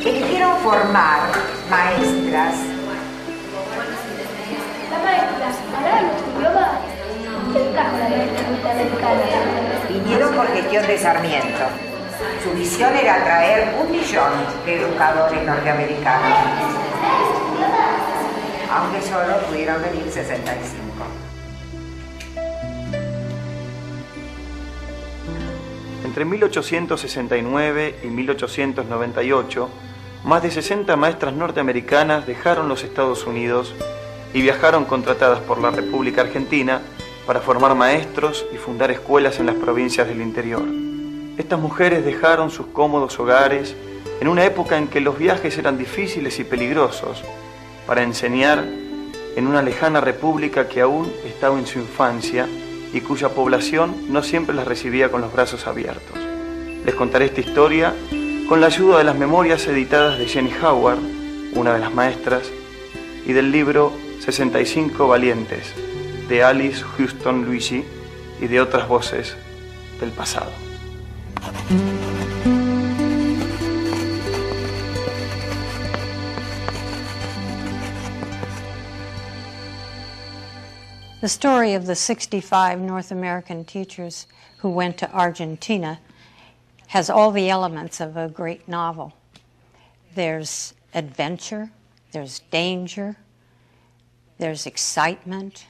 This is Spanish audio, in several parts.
Eligieron formar maestras. La maestra habla nuestro idioma. ¿Qué trajo la maestra norteamericana? Vinieron por gestión de Sarmiento. Su misión era traer 1 millón de educadores norteamericanos, aunque solo pudieron venir 65. Entre 1869 y 1898, más de 60 maestras norteamericanas dejaron los Estados Unidos y viajaron contratadas por la República Argentina para formar maestros y fundar escuelas en las provincias del interior. Estas mujeres dejaron sus cómodos hogares en una época en que los viajes eran difíciles y peligrosos para enseñar en una lejana república que aún estaba en su infancia y cuya población no siempre las recibía con los brazos abiertos. Les contaré esta historia con la ayuda de las memorias editadas de Jenny Howard, una de las maestras, y del libro 65 Valientes, de Alice Houston Luigi y de otras voces del pasado. The story of the 65 North American teachers who went to Argentina has all the elements of a great novel. There's adventure, there's danger, there's excitement,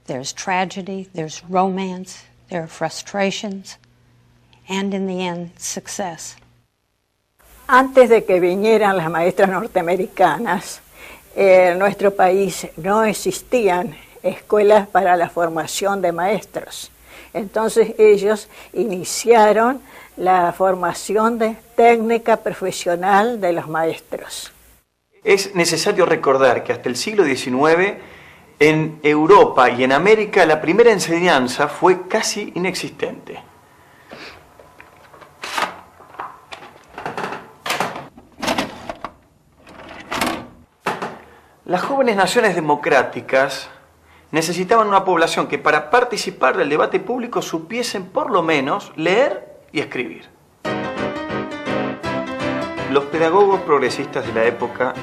there's tragedy, there's romance, there are frustrations, and in the end, success. Antes de que vinieran las maestras norteamericanas, en nuestro país no existían escuelas para la formación de maestros. Entonces ellos iniciaron la formación de técnica profesional de los maestros. Es necesario recordar que hasta el siglo XIX, en Europa y en América, la primera enseñanza fue casi inexistente. Las jóvenes naciones democráticas necesitaban una población que para participar del debate público supiesen por lo menos leer y escribir. Los pedagogos progresistas de la época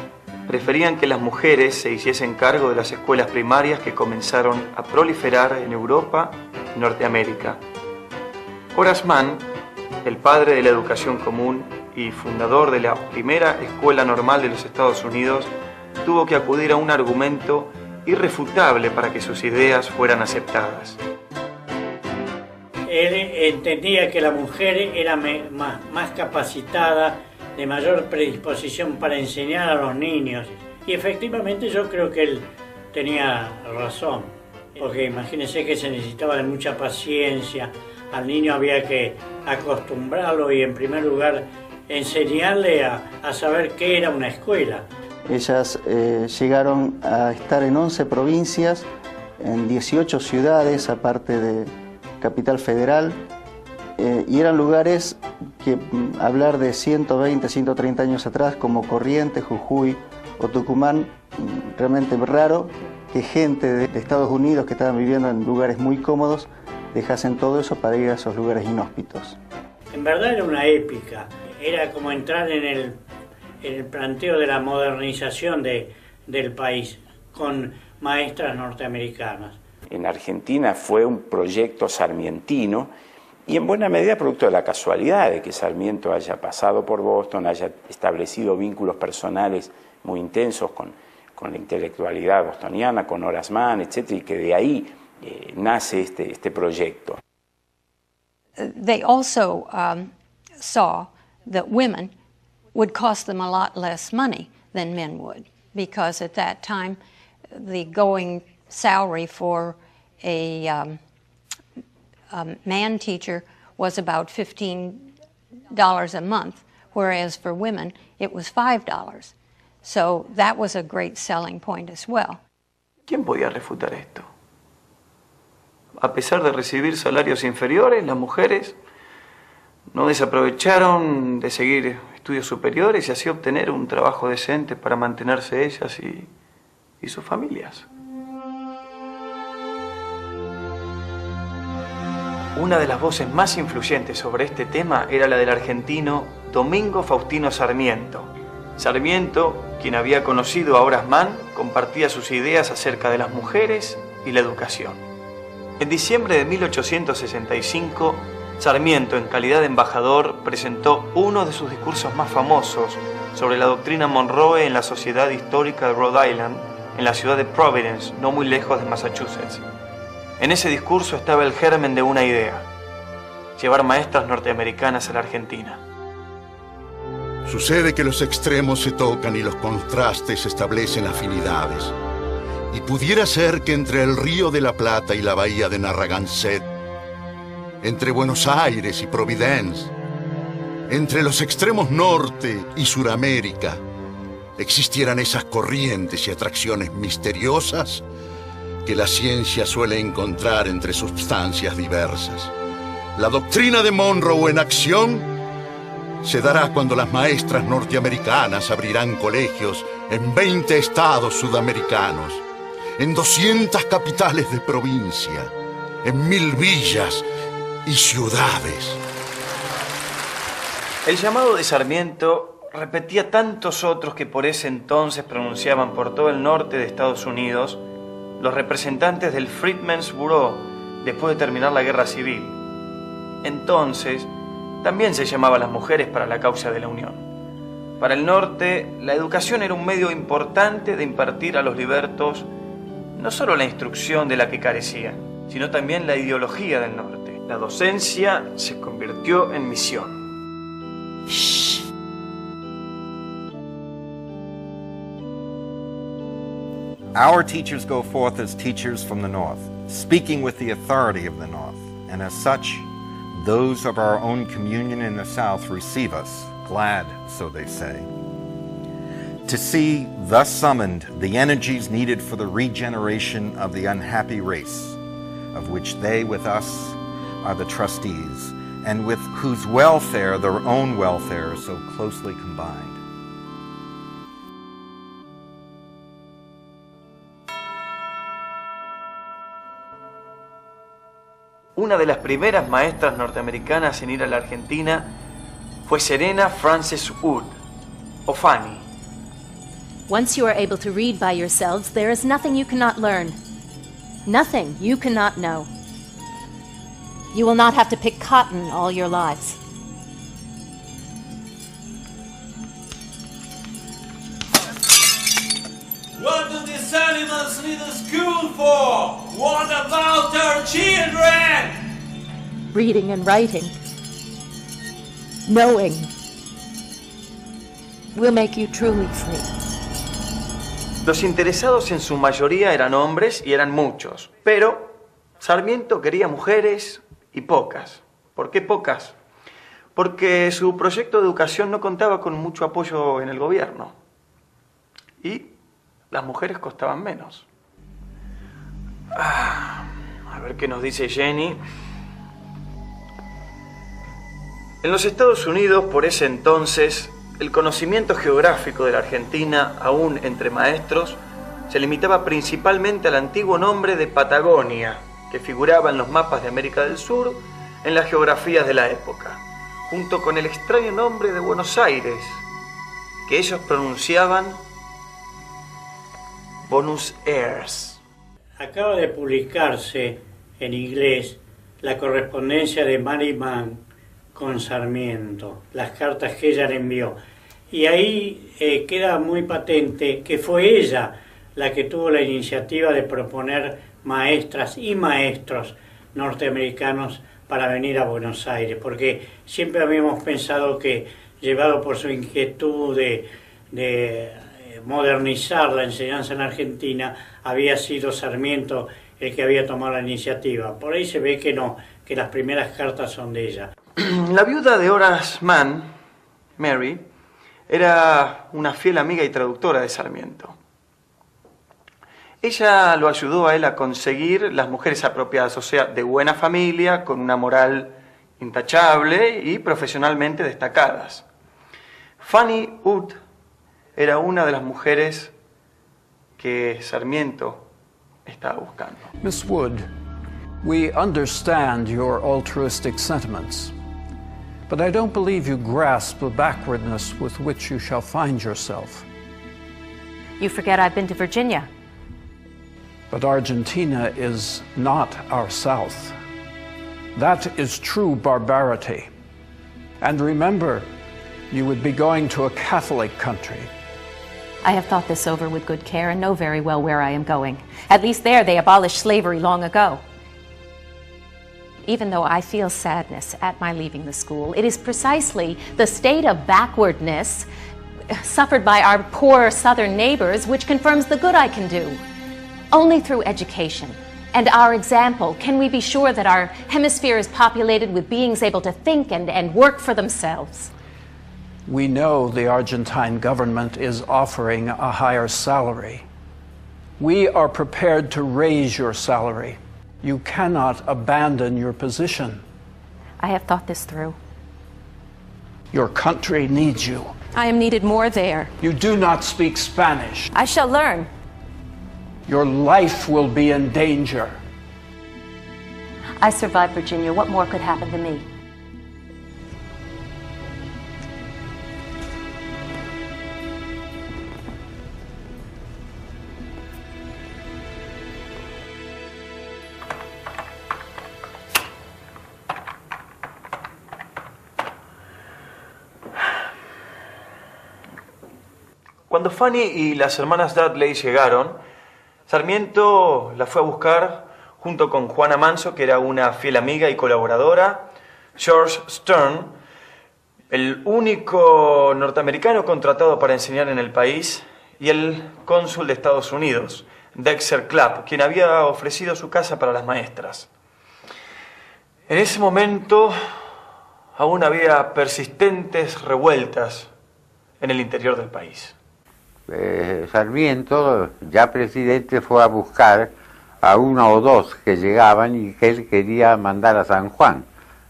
preferían que las mujeres se hiciesen cargo de las escuelas primarias que comenzaron a proliferar en Europa y Norteamérica. Horace Mann, el padre de la educación común y fundador de la primera escuela normal de los Estados Unidos, tuvo que acudir a un argumento irrefutable para que sus ideas fueran aceptadas. Él entendía que la mujer era más capacitada, de mayor predisposición para enseñar a los niños. Y efectivamente yo creo que él tenía razón, porque imagínense que se necesitaba de mucha paciencia, al niño había que acostumbrarlo y en primer lugar enseñarle a saber qué era una escuela. Ellas llegaron a estar en 11 provincias, en 18 ciudades, aparte de Capital Federal, y eran lugares que hablar de 120, 130 años atrás, como Corrientes, Jujuy o Tucumán, realmente raro que gente de Estados Unidos que estaban viviendo en lugares muy cómodos dejasen todo eso para ir a esos lugares inhóspitos. En verdad era una épica, era como entrar en el planteo de la modernización del país con maestras norteamericanas. En Argentina fue un proyecto sarmientino y en buena medida producto de la casualidad de que Sarmiento haya pasado por Boston, haya establecido vínculos personales muy intensos con la intelectualidad bostoniana, con Horace Mann, etc., y que de ahí nace este proyecto. They also saw that women would cost them a lot less money than men would, because at that time the going salary for a man teacher was about $15 a month, whereas for women it was $5. So that was a great selling point as well. ¿Quién podía refutar esto? A pesar de recibir salarios inferiores, las mujeres no desaprovecharon de seguir estudios superiores y así obtener un trabajo decente para mantenerse ellas y sus familias. Una de las voces más influyentes sobre este tema era la del argentino Domingo Faustino Sarmiento. Sarmiento, quien había conocido a Horace Mann, compartía sus ideas acerca de las mujeres y la educación. En diciembre de 1865, Sarmiento, en calidad de embajador, presentó uno de sus discursos más famosos sobre la doctrina Monroe en la Sociedad Histórica de Rhode Island, en la ciudad de Providence, no muy lejos de Massachusetts. En ese discurso estaba el germen de una idea: llevar maestras norteamericanas a la Argentina. Sucede que los extremos se tocan y los contrastes establecen afinidades. Y pudiera ser que entre el Río de la Plata y la bahía de Narragansett, entre Buenos Aires y Providence, entre los extremos norte y Suramérica, existieran esas corrientes y atracciones misteriosas que la ciencia suele encontrar entre sustancias diversas. La doctrina de Monroe en acción se dará cuando las maestras norteamericanas abrirán colegios en 20 estados sudamericanos, en 200 capitales de provincia, en 1000 villas y ciudades. El llamado de Sarmiento repetía tantos otros que por ese entonces pronunciaban por todo el norte de Estados Unidos los representantes del Freedmen's Bureau después de terminar la Guerra Civil. Entonces, también se llamaba a las mujeres para la causa de la Unión. Para el norte, la educación era un medio importante de impartir a los libertos no solo la instrucción de la que carecían, sino también la ideología del norte. La docencia se convirtió en misión. Shh. Our teachers go forth as teachers from the North, speaking with the authority of the North, and as such, those of our own communion in the South receive us, glad, so they say. To see, thus summoned, the energies needed for the regeneration of the unhappy race, of which they with us are the trustees, and with whose welfare their own welfare is so closely combined. Una de las primeras maestras norteamericanas en ir a la Argentina fue Serena Frances Wood, o Fanny. Once you are able to read by yourselves, there is nothing you cannot learn. Nothing you cannot know. You will not have to pick cotton all your lives. What do these animals need a school for? What about our children? Reading and writing. Knowing will make you truly free. Los interesados en su mayoría eran hombres y eran muchos, pero Sarmiento quería mujeres y pocas. ¿Por qué pocas? Porque su proyecto de educación no contaba con mucho apoyo en el gobierno y las mujeres costaban menos. A ver qué nos dice Jenny. En los Estados Unidos, por ese entonces, el conocimiento geográfico de la Argentina, aún entre maestros, se limitaba principalmente al antiguo nombre de Patagonia, que figuraba en los mapas de América del Sur en las geografías de la época, junto con el extraño nombre de Buenos Aires, que ellos pronunciaban Bonus Aires. Acaba de publicarse en inglés la correspondencia de Mary Mann con Sarmiento, las cartas que ella le envió. Y ahí queda muy patente que fue ella la que tuvo la iniciativa de proponer maestras y maestros norteamericanos para venir a Buenos Aires, porque siempre habíamos pensado que, llevado por su inquietud de modernizar la enseñanza en Argentina, había sido Sarmiento el que había tomado la iniciativa. Por ahí se ve que no, que las primeras cartas son de ella. La viuda de Horace Mann, Mary, era una fiel amiga y traductora de Sarmiento. Ella lo ayudó a él a conseguir las mujeres apropiadas, o sea, de buena familia, con una moral intachable y profesionalmente destacadas. Fanny Wood era una de las mujeres que Sarmiento estaba buscando. Miss Wood, we understand your altruistic sentiments, but I don't believe you grasp the backwardness with which you shall find yourself. You forget I've been to Virginia. But Argentina is not our South. That is true barbarity. And remember, you would be going to a Catholic country. I have thought this over with good care and know very well where I am going. At least there they abolished slavery long ago. Even though I feel sadness at my leaving the school, it is precisely the state of backwardness suffered by our poor southern neighbors which confirms the good I can do. Only through education and our example can we be sure that our hemisphere is populated with beings able to think and work for themselves. We know the Argentine government is offering a higher salary. We are prepared to raise your salary. You cannot abandon your position. I have thought this through. Your country needs you. I am needed more there. You do not speak Spanish. I shall learn. Your life will be in danger. I survived Virginia. What more could happen to me? Cuando Fanny y las hermanas Dudley llegaron, Sarmiento la fue a buscar junto con Juana Manso, que era una fiel amiga y colaboradora, George Stern, el único norteamericano contratado para enseñar en el país, y el cónsul de Estados Unidos, Dexter Clapp, quien había ofrecido su casa para las maestras. En ese momento aún había persistentes revueltas en el interior del país. Sarmiento, ya presidente, fue a buscar a uno o dos que llegaban y que él quería mandar a San Juan,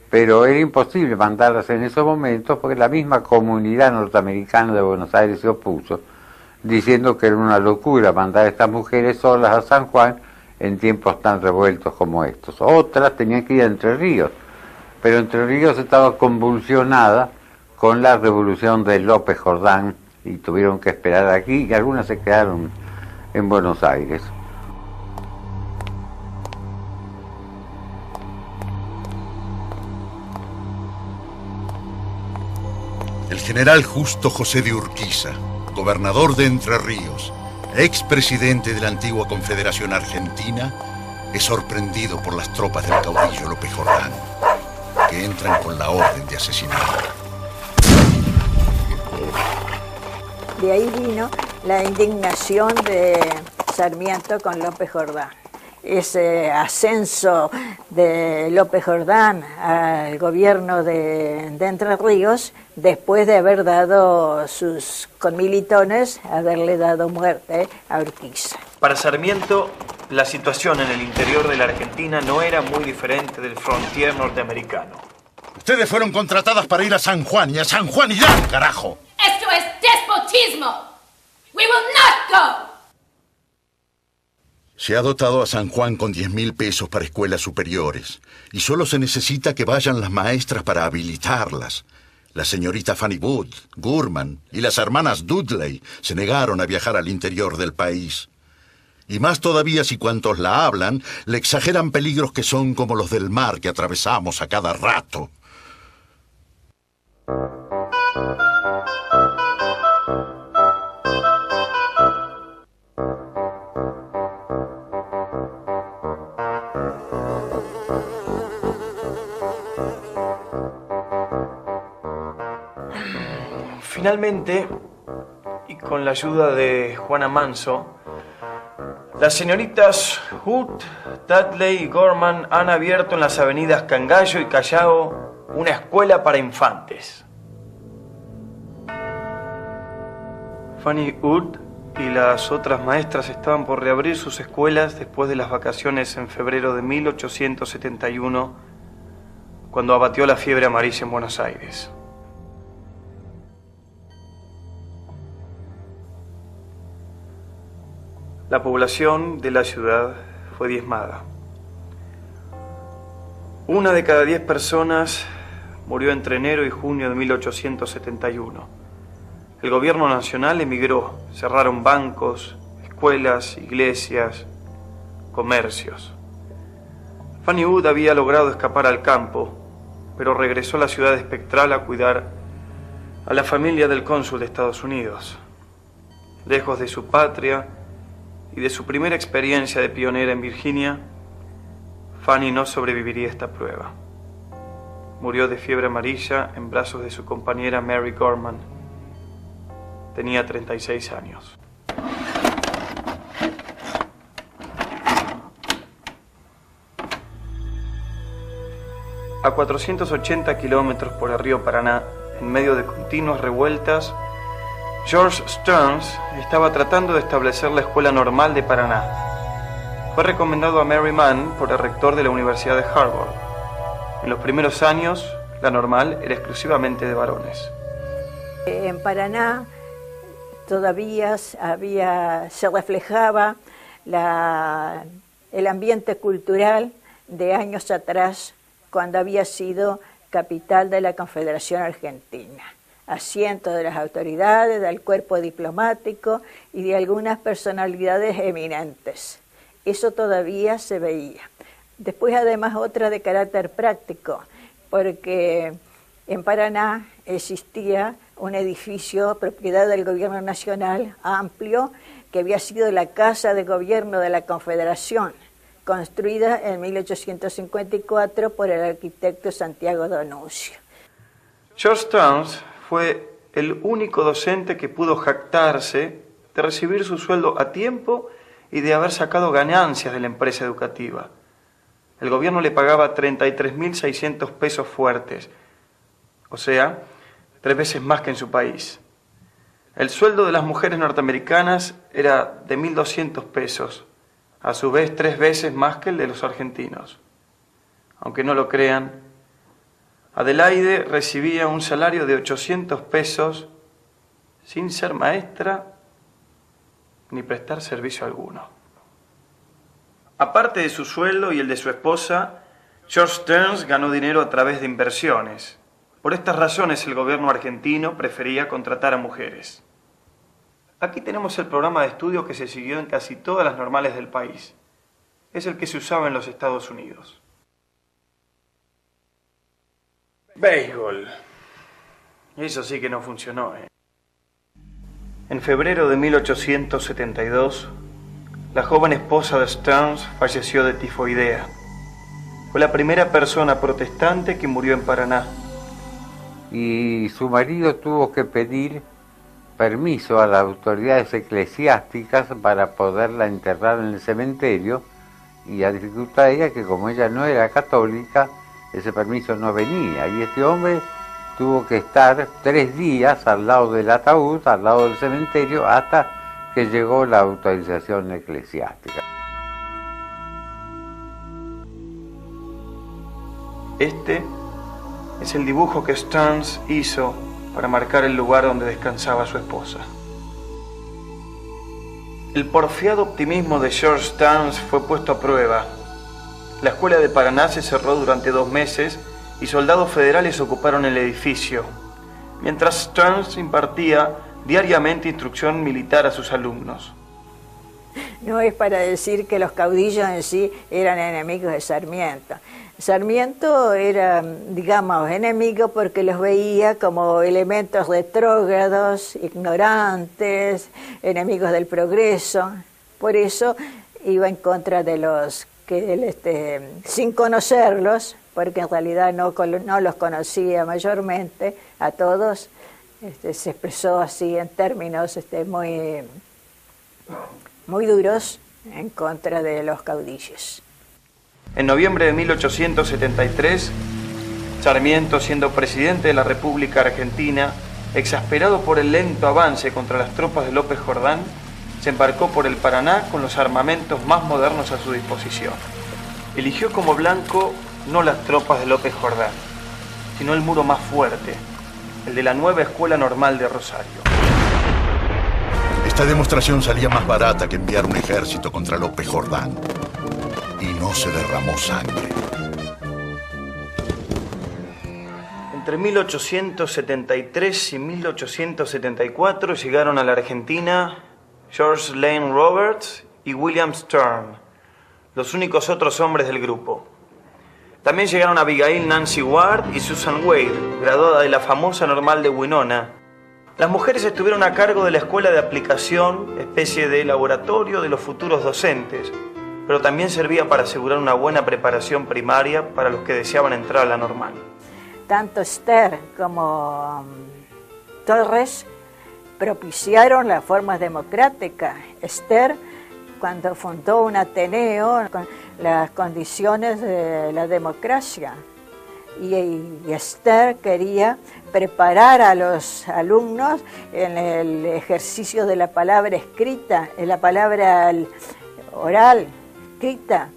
pero era imposible mandarlas en esos momentos porque la misma comunidad norteamericana de Buenos Aires se opuso, diciendo que era una locura mandar a estas mujeres solas a San Juan en tiempos tan revueltos como estos. Otras tenían que ir a Entre Ríos, pero Entre Ríos estaba convulsionada con la revolución de López Jordán y tuvieron que esperar aquí, y algunas se quedaron en Buenos Aires. El general Justo José de Urquiza, gobernador de Entre Ríos, expresidente de la antigua Confederación Argentina, es sorprendido por las tropas del caudillo López Jordán, que entran con la orden de asesinar. De ahí vino la indignación de Sarmiento con López Jordán. Ese ascenso de López Jordán al gobierno de Entre Ríos, después de haber dado sus comilitones, haberle dado muerte a Urquiza. Para Sarmiento, la situación en el interior de la Argentina no era muy diferente del frontier norteamericano. Ustedes fueron contratadas para ir a San Juan, y a San Juan irán, carajo. ¡Esto es despotismo! ¡We will not go! Se ha dotado a San Juan con 10.000 pesos para escuelas superiores, y solo se necesita que vayan las maestras para habilitarlas. La señorita Fanny Wood, Gurman y las hermanas Dudley se negaron a viajar al interior del país. Y más todavía si cuantos la hablan le exageran peligros que son como los del mar que atravesamos a cada rato. Finalmente, y con la ayuda de Juana Manso, las señoritas Hood, Dudley y Gorman han abierto en las avenidas Cangallo y Callao una escuela para infantes. Fanny Hood y las otras maestras estaban por reabrir sus escuelas después de las vacaciones en febrero de 1871, cuando abatió la fiebre amarilla en Buenos Aires. La población de la ciudad fue diezmada. 1 de cada 10 personas murió entre enero y junio de 1871. El gobierno nacional emigró, cerraron bancos, escuelas, iglesias, comercios. Fanny Wood había logrado escapar al campo, pero regresó a la ciudad espectral a cuidar a la familia del cónsul de Estados Unidos. Lejos de su patria y de su primera experiencia de pionera en Virginia, Fanny no sobreviviría a esta prueba. Murió de fiebre amarilla en brazos de su compañera Mary Gorman. Tenía 36 años. A 480 kilómetros por el río Paraná, en medio de continuas revueltas, George Stearns estaba tratando de establecer la Escuela Normal de Paraná. Fue recomendado a Mary Mann por el rector de la Universidad de Harvard. En los primeros años, la normal era exclusivamente de varones. En Paraná todavía se reflejaba el ambiente cultural de años atrás, cuando había sido capital de la Confederación Argentina. Asiento de las autoridades, del cuerpo diplomático y de algunas personalidades eminentes. Eso todavía se veía. Después, además, otra de carácter práctico, porque en Paraná existía un edificio propiedad del gobierno nacional amplio, que había sido la Casa de Gobierno de la Confederación, construida en 1854 por el arquitecto Santiago Donuncio. George Stearns fue el único docente que pudo jactarse de recibir su sueldo a tiempo y de haber sacado ganancias de la empresa educativa. El gobierno le pagaba 33.600 pesos fuertes, o sea, 3 veces más que en su país. El sueldo de las mujeres norteamericanas era de 1.200 pesos, a su vez 3 veces más que el de los argentinos. Aunque no lo crean, Adelaide recibía un salario de 800 pesos sin ser maestra ni prestar servicio alguno. Aparte de su sueldo y el de su esposa, George Stearns ganó dinero a través de inversiones. Por estas razones el gobierno argentino prefería contratar a mujeres. Aquí tenemos el programa de estudio que se siguió en casi todas las normales del país. Es el que se usaba en los Estados Unidos. Béisbol. Eso sí que no funcionó, ¿eh? En febrero de 1872, la joven esposa de Stearns falleció de tifoidea. Fue la primera persona protestante que murió en Paraná. Y su marido tuvo que pedir permiso a las autoridades eclesiásticas para poderla enterrar en el cementerio, y la dificultad era que como ella no era católica, ese permiso no venía, y este hombre tuvo que estar 3 días al lado del ataúd, al lado del cementerio, hasta que llegó la autorización eclesiástica. Este es el dibujo que Stearns hizo para marcar el lugar donde descansaba su esposa. El porfiado optimismo de George Stearns fue puesto a prueba. La escuela de Paraná se cerró durante 2 meses y soldados federales ocuparon el edificio, mientras Stearns impartía diariamente instrucción militar a sus alumnos. No es para decir que los caudillos en sí eran enemigos de Sarmiento. Sarmiento era, digamos, enemigo porque los veía como elementos retrógrados, ignorantes, enemigos del progreso. Por eso iba en contra de los que, sin conocerlos, porque en realidad no los conocía mayormente a todos, se expresó así en términos muy duros en contra de los caudillos. En noviembre de 1873, Sarmiento, siendo presidente de la República Argentina, exasperado por el lento avance contra las tropas de López Jordán, se embarcó por el Paraná con los armamentos más modernos a su disposición. Eligió como blanco no las tropas de López Jordán, sino el muro más fuerte, el de la nueva Escuela Normal de Rosario. Esta demostración salía más barata que enviar un ejército contra López Jordán. Y no se derramó sangre. Entre 1873 y 1874 llegaron a la Argentina George Lane Roberts y William Stern, los únicos otros hombres del grupo. También llegaron Abigail Nancy Ward y Susan Wade, graduada de la famosa Normal de Winona. Las mujeres estuvieron a cargo de la escuela de aplicación, especie de laboratorio de los futuros docentes, pero también servía para asegurar una buena preparación primaria para los que deseaban entrar a la Normal. Tanto Stern como Torres propiciaron las formas democráticas. Stern, cuando fundó un Ateneo con las condiciones de la democracia, y Stern quería preparar a los alumnos en el ejercicio de la palabra escrita, en la palabra oral, escrita,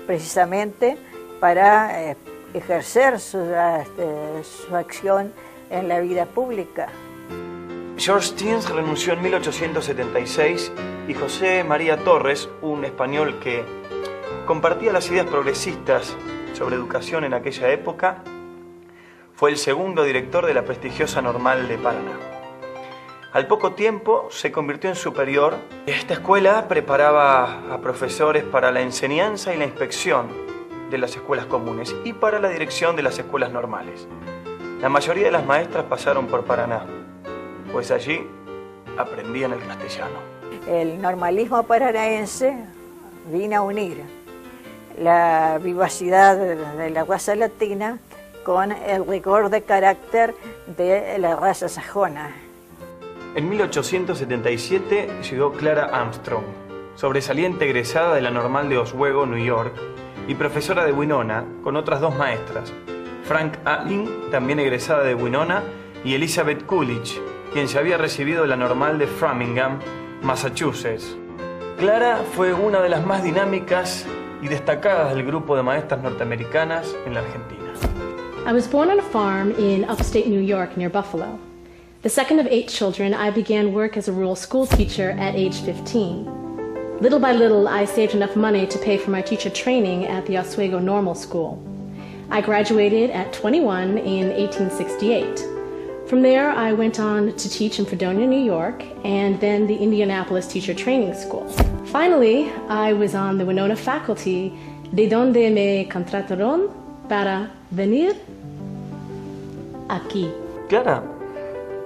precisamente para ejercer su acción en la vida pública. George Stearns renunció en 1876 y José María Torres, un español que compartía las ideas progresistas sobre educación en aquella época, fue el segundo director de la prestigiosa Normal de Paraná. Al poco tiempo se convirtió en superior. Esta escuela preparaba a profesores para la enseñanza y la inspección de las escuelas comunes y para la dirección de las escuelas normales. La mayoría de las maestras pasaron por Paraná, pues allí aprendían el castellano. El normalismo paranaense vino a unir la vivacidad de la raza latina con el rigor de carácter de la raza sajona. En 1877 llegó Clara Armstrong, sobresaliente egresada de la Normal de Oswego, New York, y profesora de Winona, con otras dos maestras, Frank Alling, también egresada de Winona, y Elizabeth Coolidge, quien se había recibido de la Normal de Framingham, Massachusetts. Clara fue una de las más dinámicas y destacadas del grupo de maestras norteamericanas en la Argentina. I was born on a farm in upstate New York near Buffalo. The second of 8 children, I began work as a rural school teacher at age 15. Little by little, I saved enough money to pay for my teacher training at the Oswego Normal School. I graduated at 21 in 1868. From there, I went on to teach in Fredonia, New York, and then the Indianapolis Teacher Training School. Finally, I was on the Winona faculty, de donde me contrataron para venir aquí. Clara,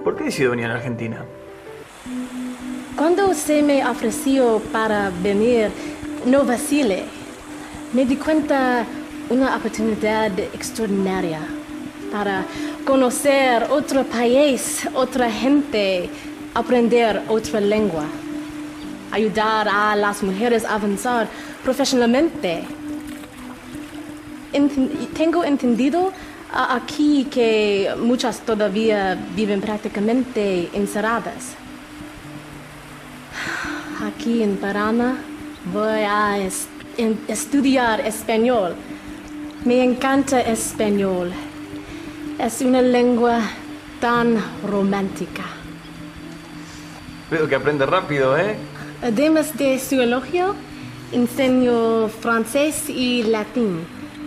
¿por qué decidió venir a Argentina? Cuando se me ofreció para venir, no vacilé. Me di cuenta una oportunidad extraordinaria para conocer otro país, otra gente, aprender otra lengua, ayudar a las mujeres a avanzar profesionalmente. Tengo entendido aquí que muchas todavía viven prácticamente encerradas. Aquí en Paraná voy a estudiar español. Me encanta español. Es una lengua tan romántica. Veo que aprende rápido, ¿eh? Además de su elogio, enseño francés y latín,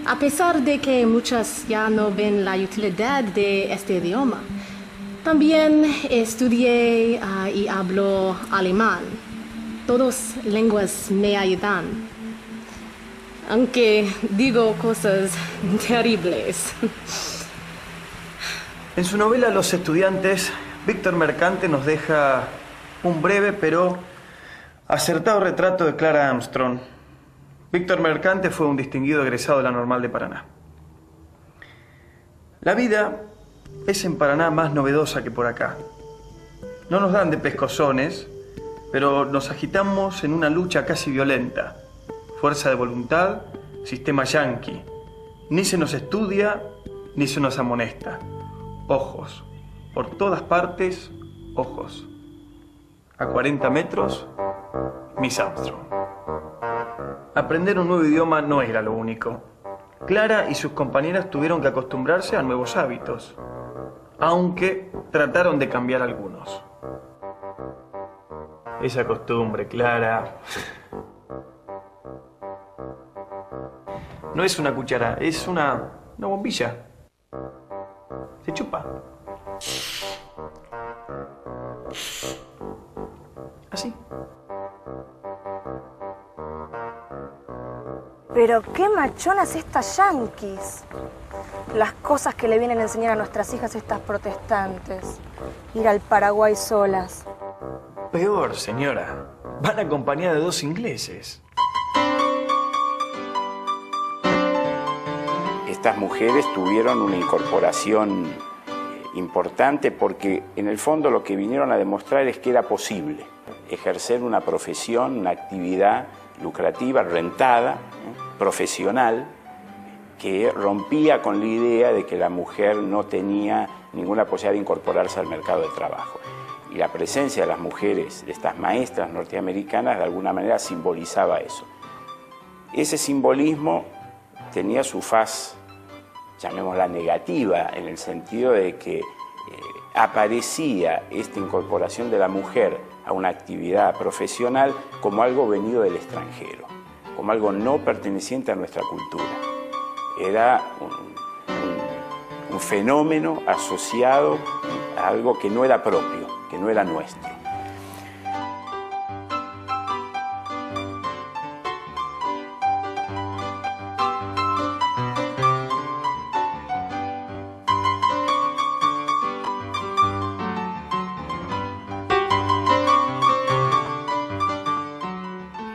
a pesar de que muchas ya no ven la utilidad de este idioma. También estudié y hablo alemán. Todas lenguas me ayudan, aunque digo cosas terribles. En su novela Los estudiantes, Víctor Mercante nos deja un breve pero acertado retrato de Clara Armstrong. Víctor Mercante fue un distinguido egresado de la Normal de Paraná. La vida es en Paraná más novedosa que por acá. No nos dan de pescozones, pero nos agitamos en una lucha casi violenta. Fuerza de voluntad, sistema yanqui. Ni se nos estudia, ni se nos amonesta. Ojos. Por todas partes, ojos. A 40 metros, Miss Armstrong. Aprender un nuevo idioma no era lo único. Clara y sus compañeras tuvieron que acostumbrarse a nuevos hábitos, aunque trataron de cambiar algunos. Esa costumbre, Clara. No es una cuchara, es una bombilla. Se chupa. Así. Pero qué machonas estas yanquis. Las cosas que le vienen a enseñar a nuestras hijas estas protestantes. Ir al Paraguay solas. Peor, señora. Van acompañadas de 2 ingleses. Estas mujeres tuvieron una incorporación importante porque en el fondo lo que vinieron a demostrar es que era posible ejercer una profesión, una actividad lucrativa, rentada, profesional, que rompía con la idea de que la mujer no tenía ninguna posibilidad de incorporarse al mercado del trabajo. Y la presencia de las mujeres, de estas maestras norteamericanas, de alguna manera simbolizaba eso. Ese simbolismo tenía su faz, llamémosla negativa, en el sentido de que aparecía esta incorporación de la mujer a una actividad profesional como algo venido del extranjero, como algo no perteneciente a nuestra cultura. Era un fenómeno asociado a algo que no era propio, que no era nuestro.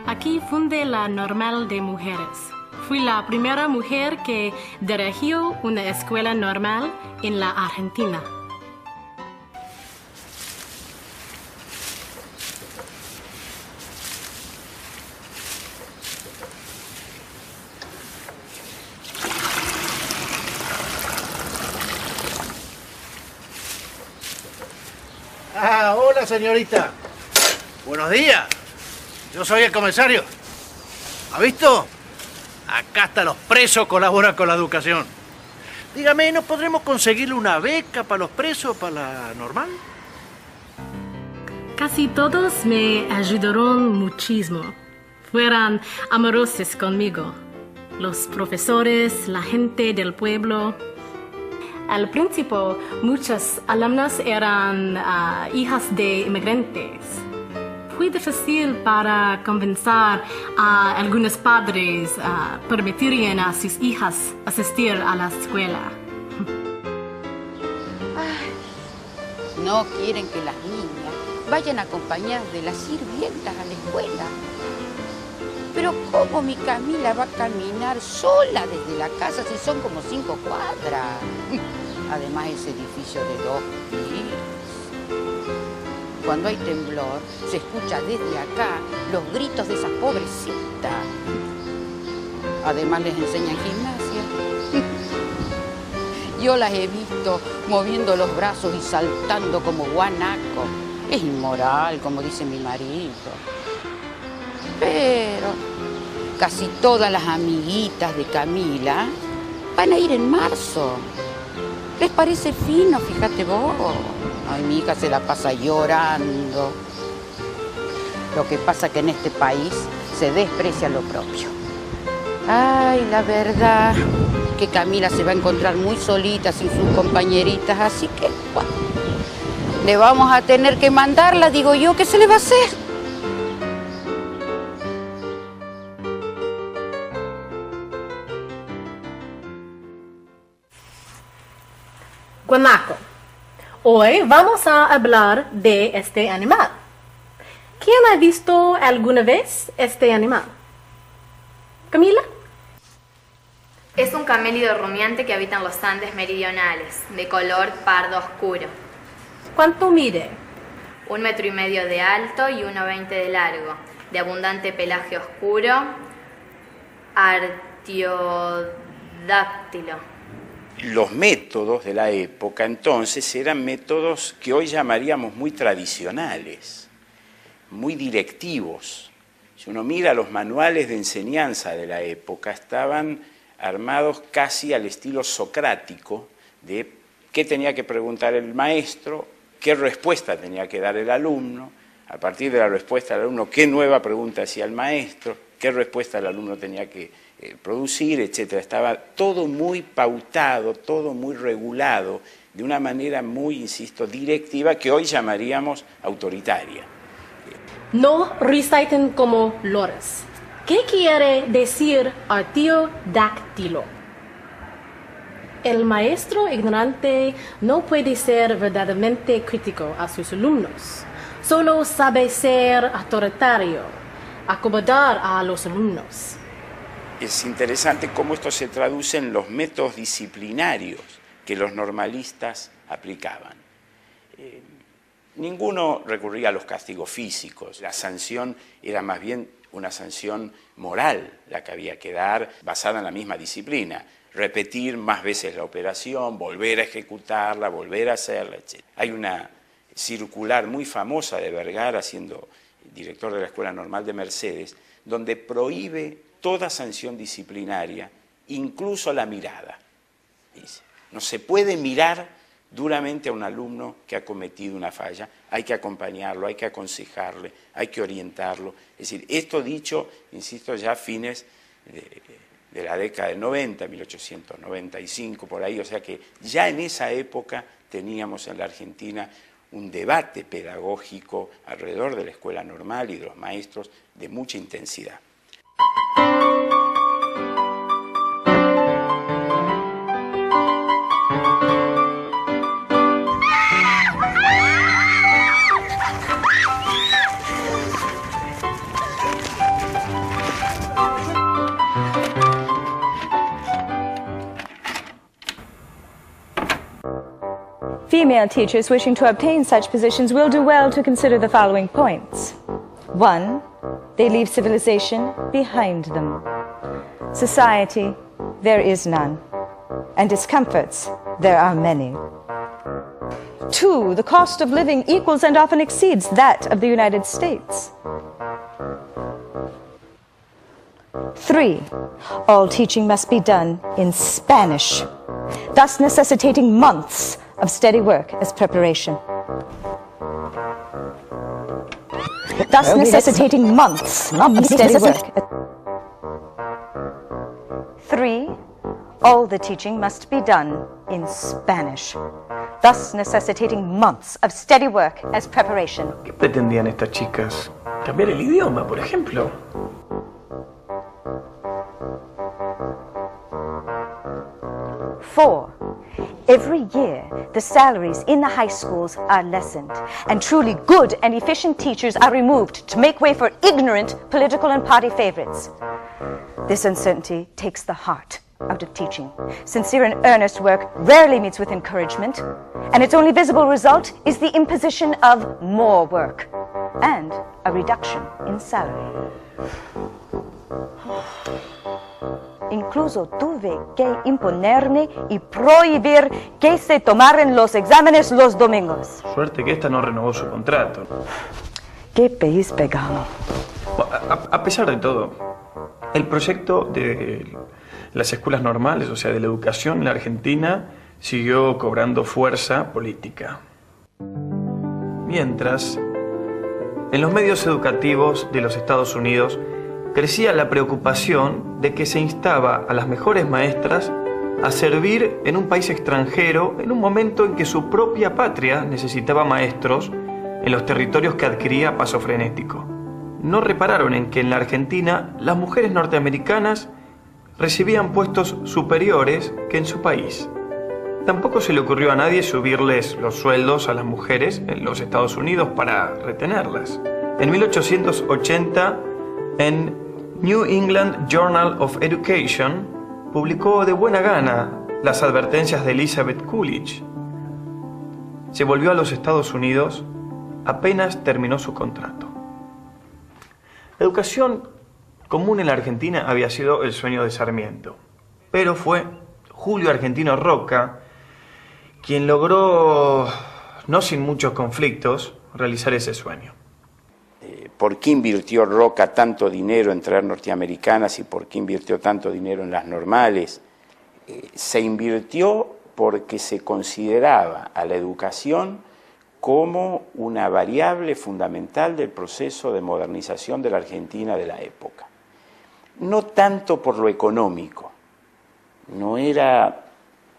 Aquí fundé la Normal de Mujeres. Fui la primera mujer que dirigió una escuela normal en la Argentina. Ah, hola señorita. Buenos días. Yo soy el comisario. ¿Ha visto? Acá hasta los presos colaboran con la educación. Dígame, ¿no podremos conseguirle una beca para los presos, para la normal? Casi todos me ayudaron muchísimo. Fueron amorosos conmigo. Los profesores, la gente del pueblo. Al principio, muchas alumnas eran hijas de inmigrantes. Fue difícil para convencer a algunos padres a permitir a sus hijas asistir a la escuela. Ay, no quieren que las niñas vayan acompañadas de las sirvientas a la escuela. Pero ¿cómo mi Camila va a caminar sola desde la casa si son como 5 cuadras? Además, ese edificio de 2 pisos. Cuando hay temblor, se escucha desde acá los gritos de esas pobrecitas. Además, les enseñan gimnasia. Yo las he visto moviendo los brazos y saltando como guanaco. Es inmoral, como dice mi marido. Pero casi todas las amiguitas de Camila van a ir en marzo. ¿Les parece fino? Fíjate vos. Ay, mi hija se la pasa llorando. Lo que pasa es que en este país se desprecia lo propio. Ay, la verdad que Camila se va a encontrar muy solita sin sus compañeritas, así que, bueno, le vamos a tener que mandarla, digo yo, ¿qué se le va a hacer? Guanaco. Hoy vamos a hablar de este animal. ¿Quién ha visto alguna vez este animal? ¿Camila? Es un camélido rumiante que habita en los Andes meridionales, de color pardo oscuro. ¿Cuánto mide? 1,5 metros de alto y 1,20 de largo, de abundante pelaje oscuro, artiodáctilo. Los métodos de la época entonces eran métodos que hoy llamaríamos muy tradicionales, muy directivos. Si uno mira los manuales de enseñanza de la época, estaban armados casi al estilo socrático de qué tenía que preguntar el maestro, qué respuesta tenía que dar el alumno, a partir de la respuesta del alumno, qué nueva pregunta hacía el maestro, qué respuesta el alumno tenía que producir, etc. Estaba todo muy pautado, todo muy regulado, de una manera muy, insisto, directiva, que hoy llamaríamos autoritaria. No reciten como lores. ¿Qué quiere decir artiodáctilo? El maestro ignorante no puede ser verdaderamente crítico a sus alumnos. Solo sabe ser autoritario, acomodar a los alumnos. Es interesante cómo esto se traduce en los métodos disciplinarios que los normalistas aplicaban. Ninguno recurría a los castigos físicos. La sanción era más bien una sanción moral, la que había que dar, basada en la misma disciplina. Repetir más veces la operación, volver a ejecutarla, volver a hacerla, etc. Hay una circular muy famosa de Vergara, siendo director de la Escuela Normal de Mercedes, donde prohíbe toda sanción disciplinaria, incluso la mirada. Dice, no se puede mirar duramente a un alumno que ha cometido una falla, hay que acompañarlo, hay que aconsejarle, hay que orientarlo. Es decir, esto dicho, insisto, ya a fines de la década del 90, 1895, por ahí, o sea que ya en esa época teníamos en la Argentina un debate pedagógico alrededor de la escuela normal y de los maestros de mucha intensidad. Female teachers wishing to obtain such positions will do well to consider the following points. 1. They leave civilization behind them. Society, there is none. And discomforts, there are many. 2. The cost of living equals and often exceeds that of the United States. 3. All teaching must be done in Spanish, thus necessitating months of steady work as preparation. Thus necessitating months of steady work. 3. All the teaching must be done in Spanish, thus necessitating months of steady work as preparation. ¿Qué pretendían estas chicas? ¿Cambiar el idioma, por ejemplo? 4. Every year, the salaries in the high schools are lessened, and truly good and efficient teachers are removed to make way for ignorant political and party favorites. This uncertainty takes the heart out of teaching. Sincere and earnest work rarely meets with encouragement, and its only visible result is the imposition of more work and a reduction in salary. Incluso tuve que imponerme y prohibir que se tomaran los exámenes los domingos. Suerte que esta no renovó su contrato. ¿Qué país pegado? A pesar de todo, el proyecto de las escuelas normales, o sea, de la educación en la Argentina, siguió cobrando fuerza política. Mientras, en los medios educativos de los Estados Unidos, crecía la preocupación de que se instaba a las mejores maestras a servir en un país extranjero en un momento en que su propia patria necesitaba maestros en los territorios que adquiría a paso frenético. No repararon en que en la Argentina las mujeres norteamericanas recibían puestos superiores que en su país. Tampoco se le ocurrió a nadie subirles los sueldos a las mujeres en los Estados Unidos para retenerlas. En 1880, en New England Journal of Education, publicó de buena gana las advertencias de Elizabeth Coolidge. Se volvió a los Estados Unidos apenas terminó su contrato. La educación común en la Argentina había sido el sueño de Sarmiento, pero fue Julio Argentino Roca quien logró, no sin muchos conflictos, realizar ese sueño. ¿Por qué invirtió Roca tanto dinero en traer norteamericanas y por qué invirtió tanto dinero en las normales? Se invirtió porque se consideraba a la educación como una variable fundamental del proceso de modernización de la Argentina de la época. No tanto por lo económico, no era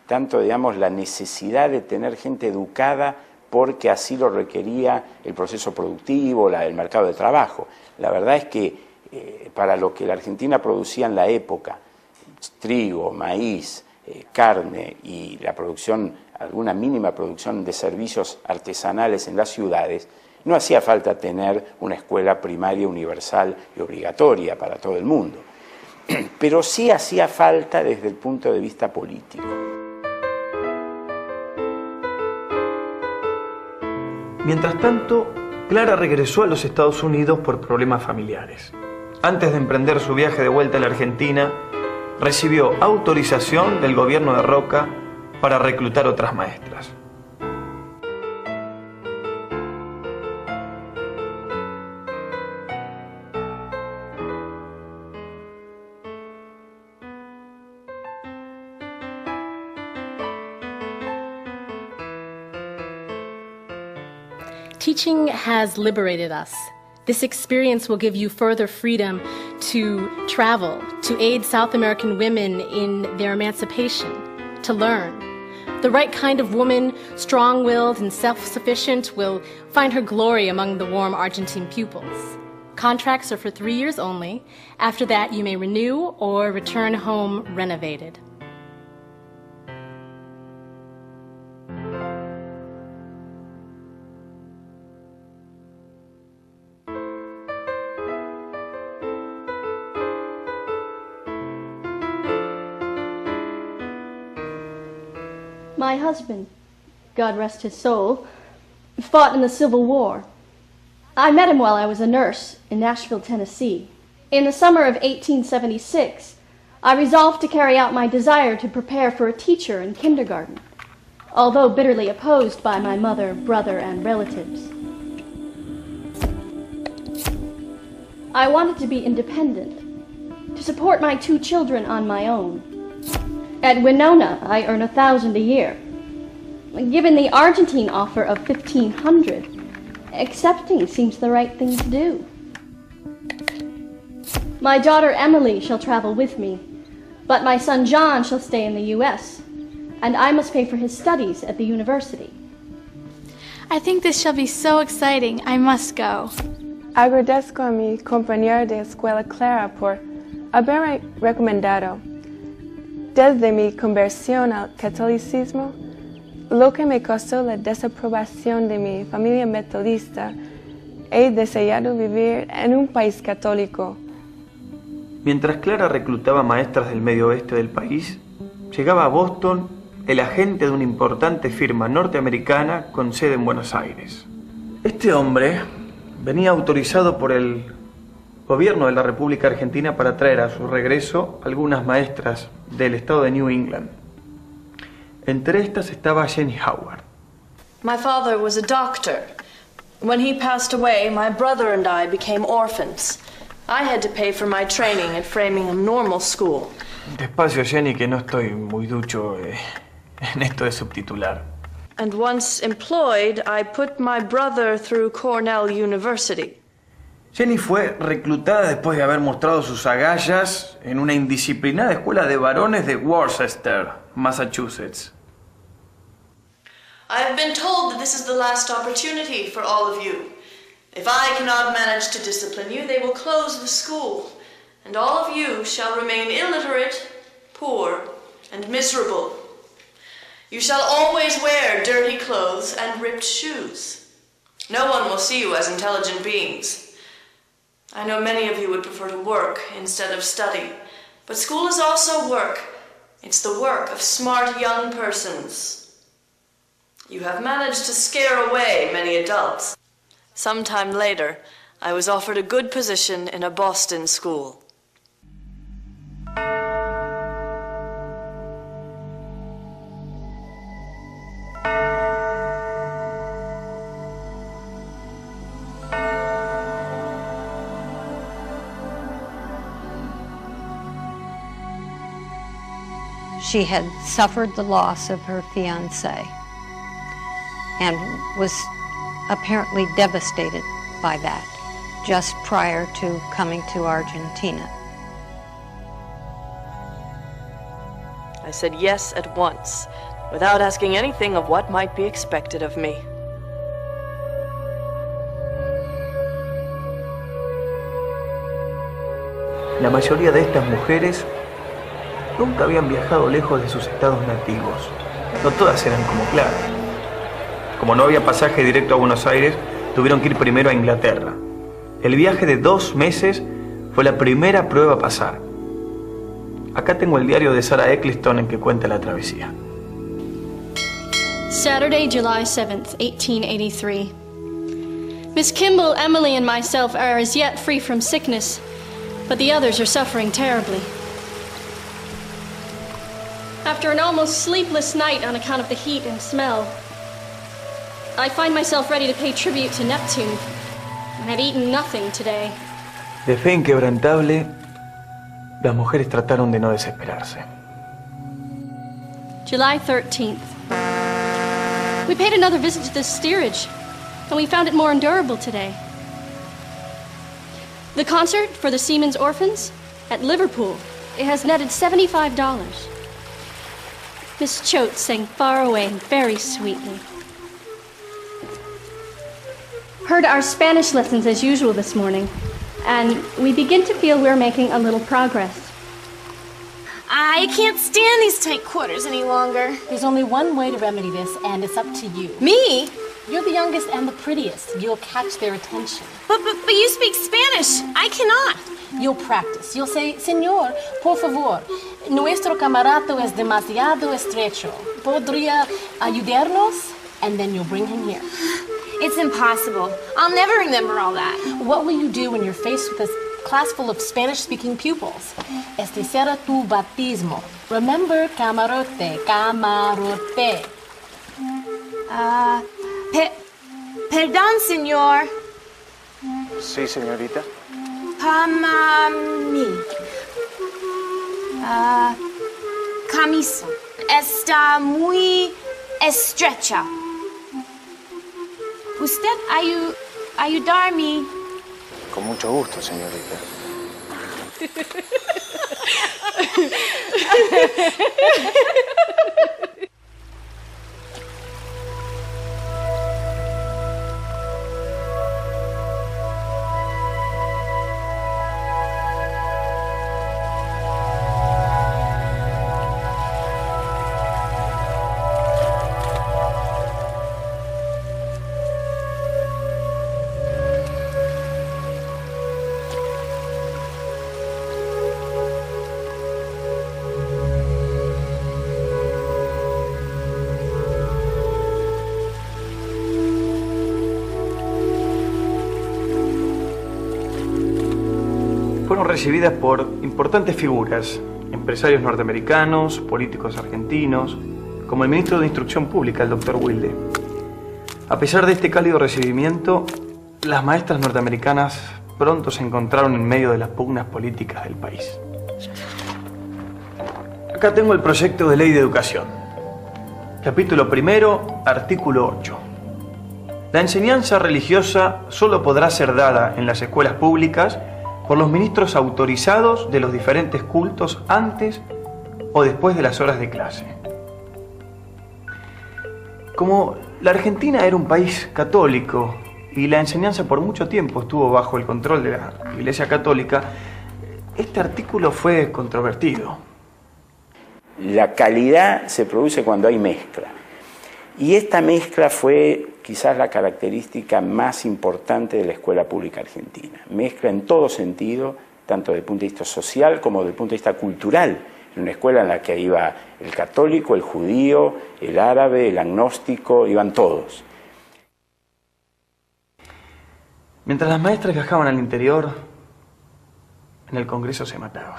tanto, digamos, la necesidad de tener gente educada porque así lo requería el proceso productivo, el mercado de trabajo. La verdad es que para lo que la Argentina producía en la época, trigo, maíz, carne y la producción, alguna mínima producción de servicios artesanales en las ciudades, no hacía falta tener una escuela primaria universal y obligatoria para todo el mundo. Pero sí hacía falta desde el punto de vista político. Mientras tanto, Clara regresó a los Estados Unidos por problemas familiares. Antes de emprender su viaje de vuelta a la Argentina, recibió autorización del gobierno de Roca para reclutar otras maestras. Teaching has liberated us. This experience will give you further freedom to travel, to aid South American women in their emancipation, to learn. The right kind of woman, strong-willed and self-sufficient, will find her glory among the warm Argentine pupils. Contracts are for 3 years only. After that, you may renew or return home renovated. My husband, God rest his soul, fought in the Civil War. I met him while I was a nurse in Nashville, Tennessee. In the summer of 1876, I resolved to carry out my desire to prepare for a teacher in kindergarten, although bitterly opposed by my mother, brother, and relatives. I wanted to be independent, to support my 2 children on my own. At Winona, I earn $1,000 a year. Given the Argentine offer of $1,500, accepting seems the right thing to do. My daughter Emily shall travel with me, but my son John shall stay in the U.S., and I must pay for his studies at the university. I think this shall be so exciting. I must go. Agradezco a mi compañero de escuela Clara por haberme recomendado. Desde mi conversión al catolicismo, lo que me costó la desaprobación de mi familia metodista, he deseado vivir en un país católico. Mientras Clara reclutaba maestras del medio oeste del país, llegaba a Boston el agente de una importante firma norteamericana con sede en Buenos Aires. Este hombre venía autorizado por el gobierno de la República Argentina para traer a su regreso algunas maestras del estado de New England. Entre estas estaba Jenny Howard. My father was a doctor. When he passed away, my brother and I became orphans. I had to pay for my training at Framingham Normal School. Despacio, Jenny, que no estoy muy ducho en esto de subtitular. And once employed, I put my brother through Cornell University. Jenny fue reclutada después de haber mostrado sus agallas en una indisciplinada escuela de varones de Worcester, Massachusetts. I have been told that this is the last opportunity for all of you. If I cannot manage to discipline you, they will close the school, and all of you shall remain illiterate, poor, and miserable. You shall always wear dirty clothes and ripped shoes. No one will see you as intelligent beings. I know many of you would prefer to work instead of study, but school is also work, It's the work of smart young persons. You have managed to scare away many adults. Sometime later, I was offered a good position in a Boston school. She had suffered the loss of her fiancé and was apparently devastated by that just prior to coming to Argentina. I said yes at once, without asking anything of what might be expected of me. La mayoría de estas mujeres nunca habían viajado lejos de sus estados nativos. No todas eran como Clara. Como no había pasaje directo a Buenos Aires, tuvieron que ir primero a Inglaterra. El viaje de 2 meses fue la primera prueba a pasar. Acá tengo el diario de Sarah Eccleston en que cuenta la travesía. Saturday, July 7th, 1883. Miss Kimball, Emily, and myself are as yet free from sickness, but the others are suffering terribly. After an almost sleepless night on account of the heat and smell, I find myself ready to pay tribute to Neptune, and have eaten nothing today. De fe inquebrantable, las mujeres trataron de no desesperarse. July 13th. We paid another visit to the steerage, and we found it more endurable today. The concert for the Seamen's Orphans at Liverpool, it has netted $75. Miss Choate sang Far Away very sweetly. Heard our Spanish lessons as usual this morning, and we begin to feel we're making a little progress. I can't stand these tight quarters any longer. There's only one way to remedy this, and it's up to you. Me? You're the youngest and the prettiest. You'll catch their attention. But you speak Spanish. I cannot. You'll practice. You'll say, Señor, por favor, nuestro camarato es demasiado estrecho. ¿Podría ayudarnos? And then you'll bring him here. It's impossible. I'll never remember all that. What will you do when you're faced with a class full of Spanish-speaking pupils? Este será tu bautismo. Remember, camarote, camarote. Perdón, señor. Sí, señorita. Mí. Camisa. Está muy estrecha. ¿Usted ayudarme? Con mucho gusto, señorita. Fueron recibidas por importantes figuras, empresarios norteamericanos, políticos argentinos, como el ministro de Instrucción Pública, el Dr. Wilde. A pesar de este cálido recibimiento, las maestras norteamericanas pronto se encontraron en medio de las pugnas políticas del país. Acá tengo el proyecto de ley de educación. Capítulo 1, artículo 8. La enseñanza religiosa solo podrá ser dada en las escuelas públicas por los ministros autorizados de los diferentes cultos antes o después de las horas de clase. Como la Argentina era un país católico y la enseñanza por mucho tiempo estuvo bajo el control de la Iglesia Católica, este artículo fue controvertido. La calidad se produce cuando hay mezcla. Y esta mezcla fue quizás la característica más importante de la escuela pública argentina. Mezcla en todo sentido, tanto desde el punto de vista social como desde el punto de vista cultural. una escuela en la que iba el católico, el judío, el árabe, el agnóstico, iban todos. Mientras las maestras viajaban al interior, en el Congreso se mataban.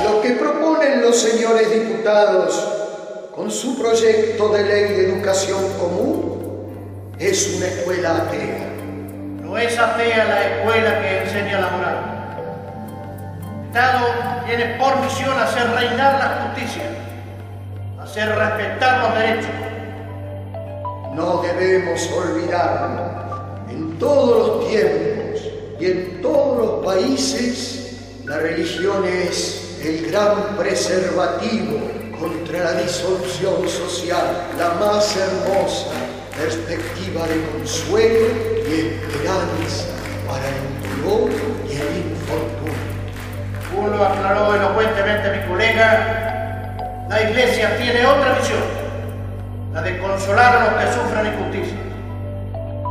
Lo que proponen los señores diputados con su proyecto de ley de educación común es una escuela atea. No es atea la escuela que enseña la moral. El Estado tiene por misión hacer reinar la justicia, hacer respetar los derechos. No debemos olvidarlo. En todos los tiempos y en todos los países, la religión es el gran preservativo contra la disolución social, la más hermosa perspectiva de consuelo y esperanza para el dolor y el infortunio. Como lo aclaró elocuentemente mi colega, la Iglesia tiene otra misión, la de consolar a los que sufren injusticia,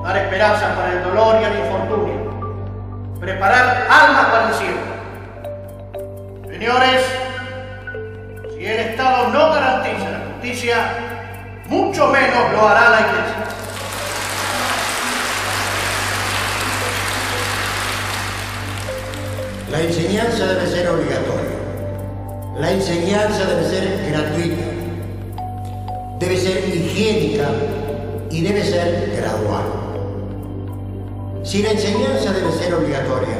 dar esperanza para el dolor y el infortunio, preparar almas para el cielo. Señores, si el Estado no garantiza la justicia, mucho menos lo hará la Iglesia. La enseñanza debe ser obligatoria. La enseñanza debe ser gratuita. Debe ser higiénica y debe ser gradual. Si la enseñanza debe ser obligatoria,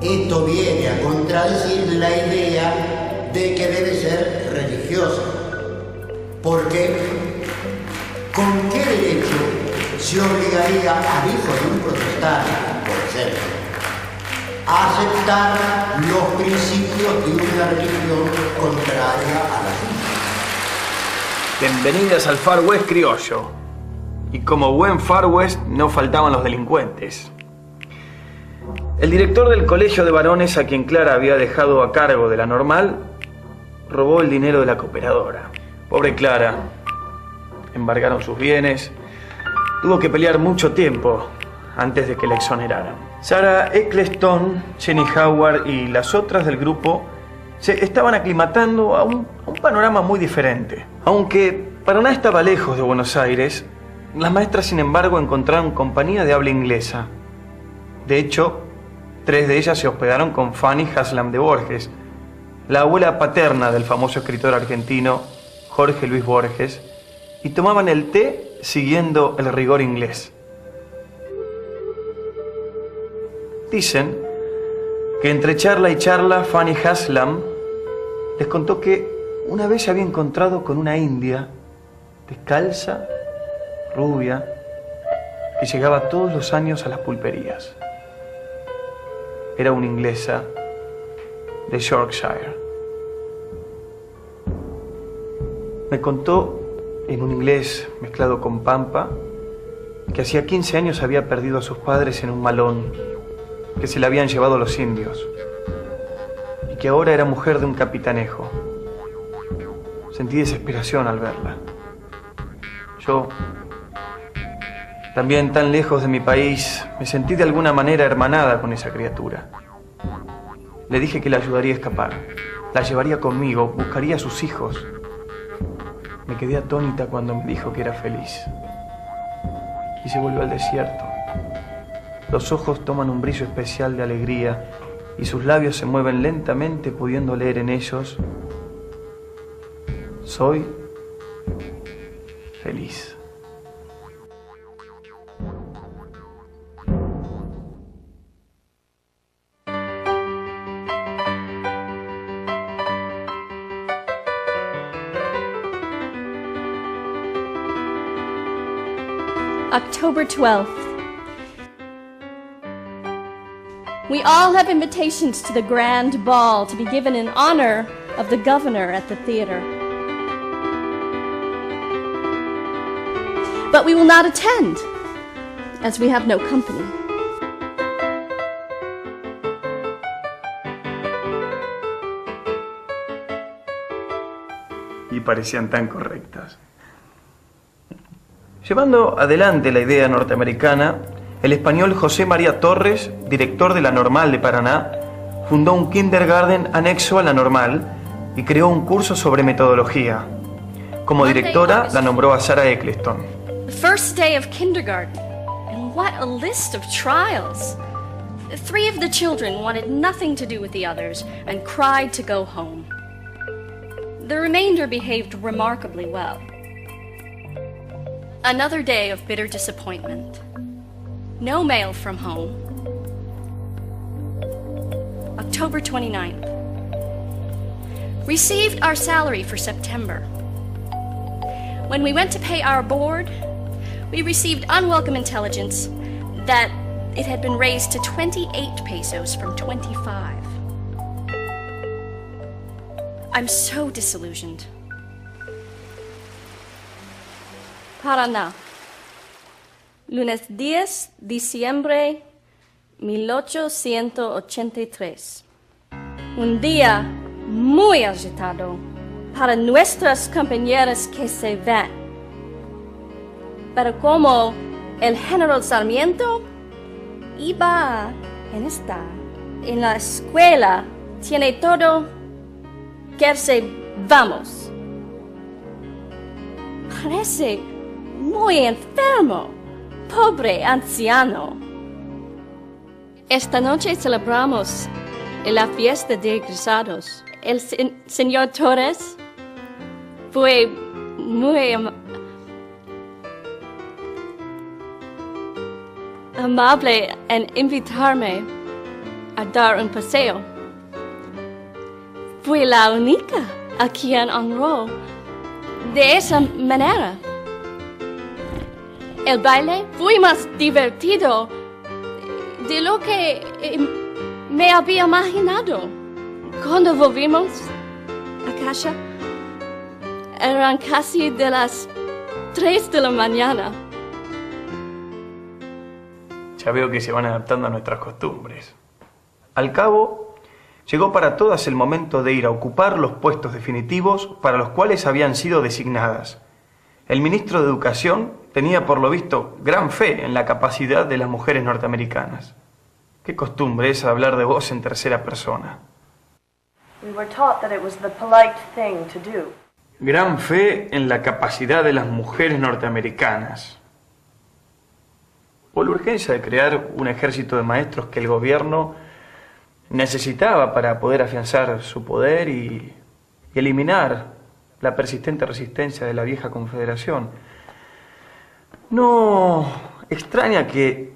esto viene a contradecir la idea de que debe ser religiosa. Porque, ¿con qué derecho se obligaría al hijo de un protestante, por ejemplo, a aceptar los principios de una religión contraria a la suya? Bienvenidas al Far West criollo. Y como buen Far West, no faltaban los delincuentes. El director del colegio de varones, a quien Clara había dejado a cargo de la normal, robó el dinero de la cooperadora. Pobre Clara, embargaron sus bienes, tuvo que pelear mucho tiempo antes de que la exoneraran. Sarah Eccleston, Jenny Howard y las otras del grupo se estaban aclimatando a un panorama muy diferente. Aunque Paraná estaba lejos de Buenos Aires, las maestras, sin embargo, encontraron compañía de habla inglesa. De hecho, 3 de ellas se hospedaron con Fanny Haslam de Borges, la abuela paterna del famoso escritor argentino Jorge Luis Borges, y tomaban el té siguiendo el rigor inglés. Dicen que entre charla y charla Fanny Haslam les contó que una vez se había encontrado con una india descalza, rubia, que llegaba todos los años a las pulperías. Era una inglesa de Yorkshire. Me contó, en un inglés mezclado con pampa, que hacía 15 años había perdido a sus padres en un malón, que se la habían llevado los indios, y que ahora era mujer de un capitanejo. Sentí desesperación al verla. Yo, también tan lejos de mi país, me sentí de alguna manera hermanada con esa criatura. Le dije que la ayudaría a escapar, la llevaría conmigo, buscaría a sus hijos. Me quedé atónita cuando me dijo que era feliz. Y se volvió al desierto. Los ojos toman un brillo especial de alegría y sus labios se mueven lentamente, pudiendo leer en ellos: soy feliz. October 12th. We all have invitations to the grand ball to be given in honor of the governor at the theater. But we will not attend, as we have no company. Y parecían tan correctas. Llevando adelante la idea norteamericana, el español José María Torres, director de la Normal de Paraná, fundó un kindergarten anexo a la normal y creó un curso sobre metodología. Como directora la nombró a Sarah Eccleston. The first day of kindergarten, and what a list of trials. 3 of the children wanted nothing to do with the others and cried to go home. The remainder behaved remarkably well. Another day of bitter disappointment. No mail from home. October 29th. Received our salary for September. When we went to pay our board, we received unwelcome intelligence that it had been raised to 28 pesos from 25. I'm so disillusioned. Paraná. Lunes 10 diciembre 1883. Un día muy agitado para nuestras compañeras que se van. Pero como el general Sarmiento iba en la escuela, tiene todo que se vamos. Parece muy enfermo, pobre anciano. Esta noche celebramos la fiesta de egresados. El señor Torres fue muy amable en invitarme a dar un paseo. Fui la única a quien honró de esa manera. El baile fue más divertido de lo que me había imaginado. Cuando volvimos a casa, eran casi de las 3 de la mañana. Ya veo que se van adaptando a nuestras costumbres. Al cabo, llegó para todas el momento de ir a ocupar los puestos definitivos para los cuales habían sido designadas. El ministro de Educación tenía por lo visto gran fe en la capacidad de las mujeres norteamericanas. Qué costumbre es hablar de vos en tercera persona. We were taught that it was the polite thing to do. Gran fe en la capacidad de las mujeres norteamericanas. Por la urgencia de crear un ejército de maestros que el gobierno necesitaba para poder afianzar su poder y eliminar la persistente resistencia de la vieja confederación. No extraña que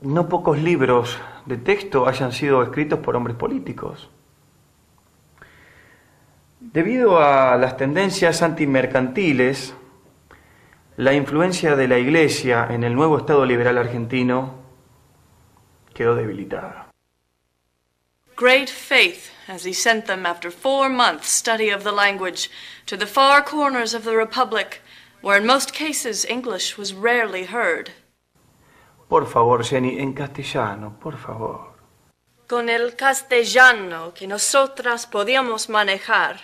no pocos libros de texto hayan sido escritos por hombres políticos. Debido a las tendencias antimercantiles, la influencia de la Iglesia en el nuevo Estado liberal argentino quedó debilitada. Great faith as he sent them after 4 months' study of the language to the far corners of the Republic, where in most cases English was rarely heard. Por favor, Jenny, en castellano, por favor. Con el castellano que nosotras podíamos manejar,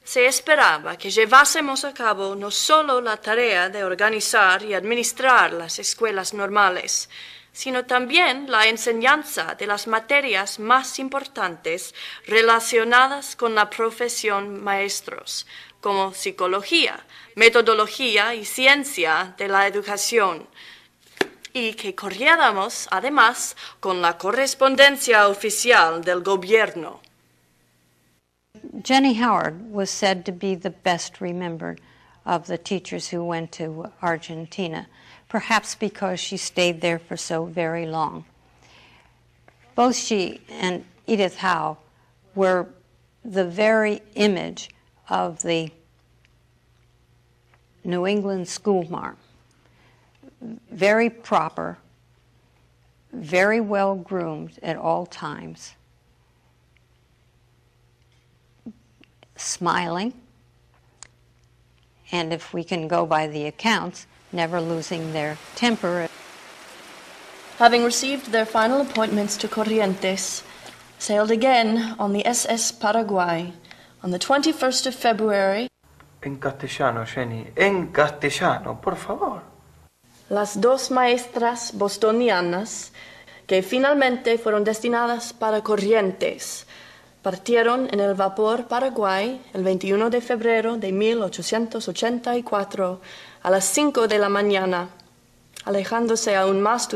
se esperaba que llevásemos a cabo no solo la tarea de organizar y administrar las escuelas normales, sino también la enseñanza de las materias más importantes relacionadas con la profesión maestros, como psicología, metodología y ciencia de la educación, y que corriéramos además con la correspondencia oficial del gobierno. Jenny Howard was said to be the best remembered of the teachers who went to Argentina, perhaps because she stayed there for so very long. Both she and Edith Howe were the very image of the New England schoolmarm. Very proper, very well groomed at all times, smiling, and if we can go by the accounts, never losing their temper. Having received their final appointments to Corrientes, sailed again on the SS Paraguay on the 21st of February. En castellano, Jenny, en castellano, por favor. Las dos maestras bostonianas que finalmente fueron destinadas para Corrientes. Partieron en el vapor Paraguay el 21 de febrero de 1884 a las 5 de la mañana, alejándose aún más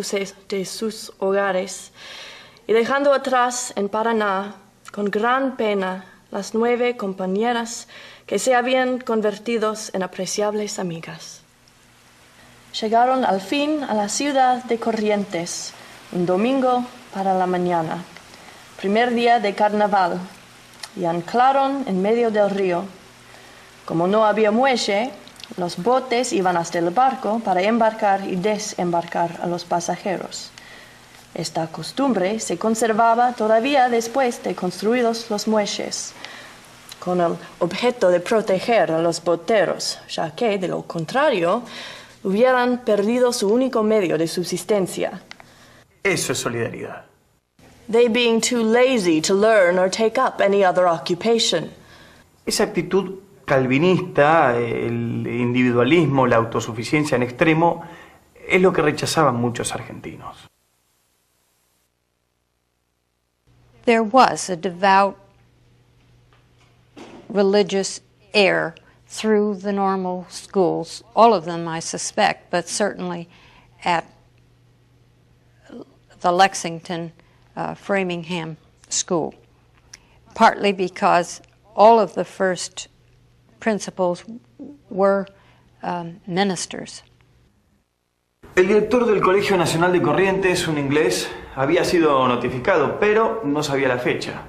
de sus hogares y dejando atrás en Paraná, con gran pena, las 9 compañeras que se habían convertido en apreciables amigas. Llegaron al fin a la ciudad de Corrientes, un domingo para la mañana, primer día de carnaval, y anclaron en medio del río. Como no había muelle, los botes iban hasta el barco para embarcar y desembarcar a los pasajeros. Esta costumbre se conservaba todavía después de construidos los muelles, con el objeto de proteger a los boteros, ya que, de lo contrario, hubieran perdido su único medio de subsistencia. Eso es solidaridad. They being too lazy to learn or take up any other occupation. Esa actitud calvinista, el individualismo, la autosuficiencia en extremo, es lo que rechazaban muchos argentinos. There was a devout religious air through the normal schools, all of them I suspect, but certainly at the Lexington Framingham School, partly because all of the first principals were ministers. El director del Colegio Nacional de Corrientes, un inglés, había sido notificado, pero no sabía la fecha.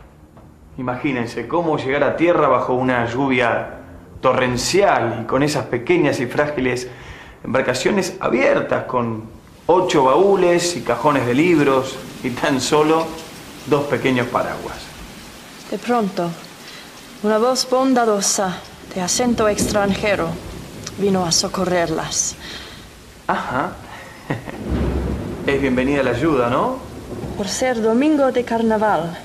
Imagínense cómo llegar a tierra bajo una lluvia torrencial y con esas pequeñas y frágiles embarcaciones abiertas con 8 baúles y cajones de libros y tan solo 2 pequeños paraguas. De pronto, una voz bondadosa de acento extranjero vino a socorrerlas. Ajá. Es bienvenida la ayuda, ¿no? Por ser domingo de carnaval,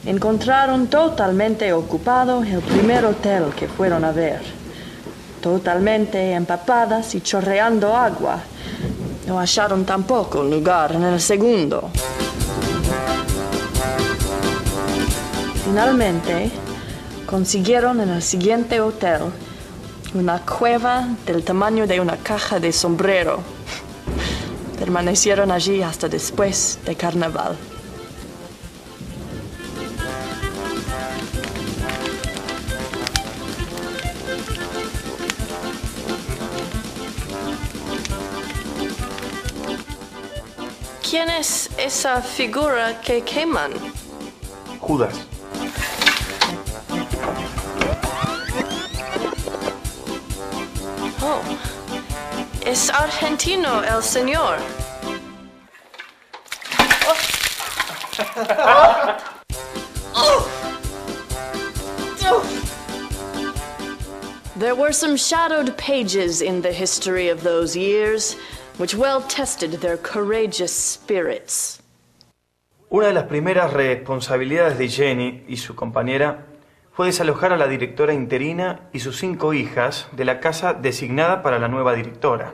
encontraron totalmente ocupado el primer hotel que fueron a ver. Totalmente empapadas y chorreando agua. No hallaron tampoco lugar en el segundo. Finalmente, consiguieron en el siguiente hotel una cueva del tamaño de una caja de sombrero. Permanecieron allí hasta después de carnaval. ¿Quién es esa figura que queman? Judas. Oh, es argentino el señor. There were some shadowed pages in the history of those years which well tested their courageous spirits. Una de las primeras responsabilidades de Jenny y su compañera fue desalojar a la directora interina y sus 5 hijas de la casa designada para la nueva directora.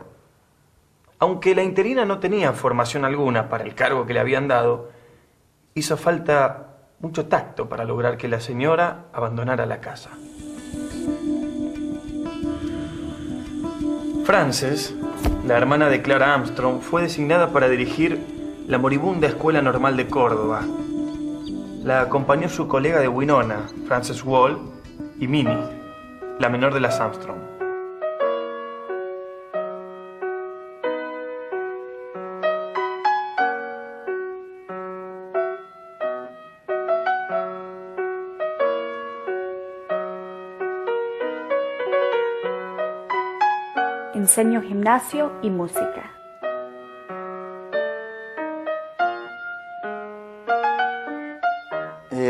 Aunque la interina no tenía formación alguna para el cargo que le habían dado, hizo falta mucho tacto para lograr que la señora abandonara la casa. Frances, la hermana de Clara Armstrong, fue designada para dirigir la moribunda Escuela Normal de Córdoba. La acompañó su colega de Winona, Frances Wall, y Minnie, la menor de las Armstrong. Enseño gimnasio y música.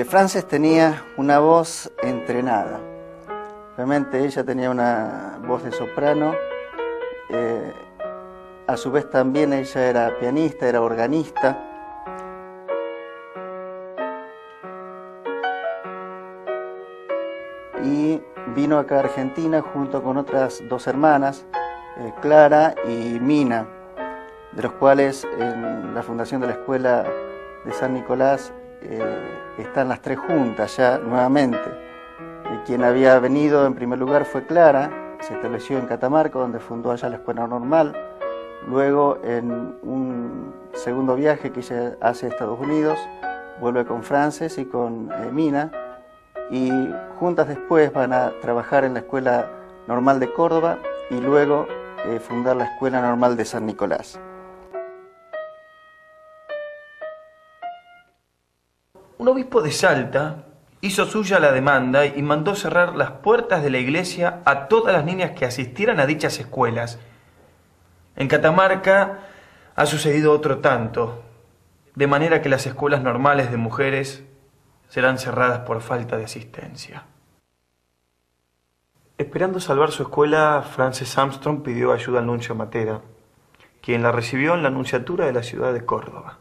Frances tenía una voz entrenada. Realmente ella tenía una voz de soprano. A su vez también ella era pianista, era organista. Y vino acá a Argentina junto con otras 2 hermanas, Clara y Mina, de los cuales en la fundación de la escuela de San Nicolás están las tres juntas ya nuevamente. Quien había venido en primer lugar fue Clara, se estableció en Catamarca, donde fundó allá la escuela normal. Luego, en un segundo viaje que ella hace a Estados Unidos, vuelve con Frances y con Mina, y juntas después van a trabajar en la Escuela Normal de Córdoba y luego fundar la Escuela Normal de San Nicolás. Un obispo de Salta hizo suya la demanda y mandó cerrar las puertas de la iglesia a todas las niñas que asistieran a dichas escuelas. En Catamarca ha sucedido otro tanto, de manera que las escuelas normales de mujeres serán cerradas por falta de asistencia. Esperando salvar su escuela, Frances Armstrong pidió ayuda al nuncio Matera, quien la recibió en la nunciatura de la ciudad de Córdoba.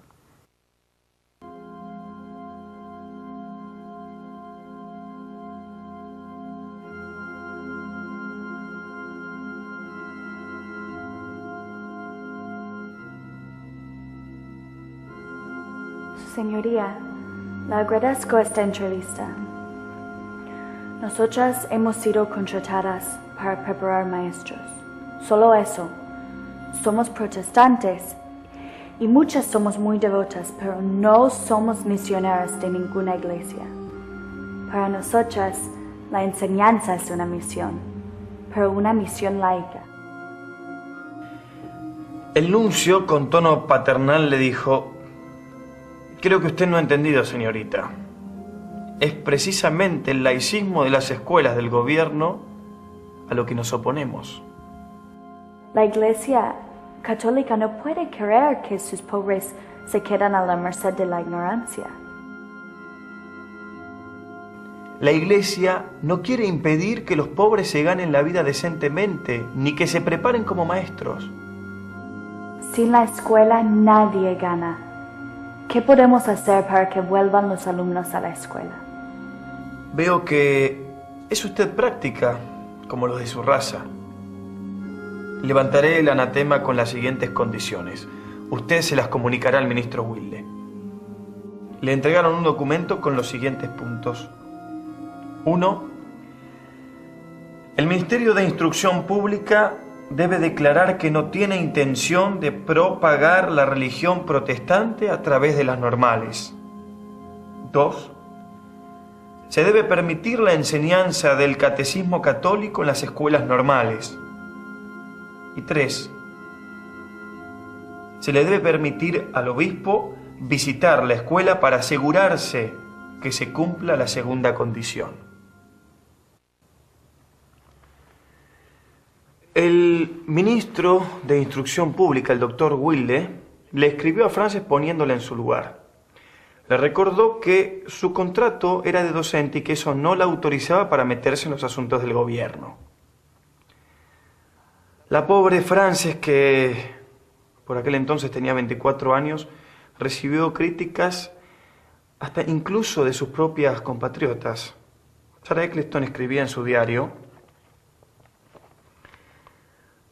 Señoría, le agradezco esta entrevista. Nosotras hemos sido contratadas para preparar maestros. Solo eso. Somos protestantes y muchas somos muy devotas, pero no somos misioneras de ninguna iglesia. Para nosotras, la enseñanza es una misión, pero una misión laica. El nuncio, con tono paternal, le dijo: creo que usted no ha entendido, señorita. Es precisamente el laicismo de las escuelas del gobierno a lo que nos oponemos. La Iglesia católica no puede querer que sus pobres se queden a la merced de la ignorancia. La Iglesia no quiere impedir que los pobres se ganen la vida decentemente, ni que se preparen como maestros. Sin la escuela nadie gana. ¿Qué podemos hacer para que vuelvan los alumnos a la escuela? Veo que es usted práctica, como los de su raza. Levantaré el anatema con las siguientes condiciones. Usted se las comunicará al ministro Wilde. Le entregaron un documento con los siguientes puntos. 1. El Ministerio de Instrucción Pública debe declarar que no tiene intención de propagar la religión protestante a través de las normales. 2. Se debe permitir la enseñanza del catecismo católico en las escuelas normales. Y 3. Se le debe permitir al obispo visitar la escuela para asegurarse que se cumpla la segunda condición. El ministro de Instrucción Pública, el doctor Wilde, le escribió a Frances poniéndola en su lugar. Le recordó que su contrato era de docente y que eso no la autorizaba para meterse en los asuntos del gobierno. La pobre Frances, que por aquel entonces tenía 24 años, recibió críticas hasta incluso de sus propias compatriotas. Sarah Eccleston escribía en su diario: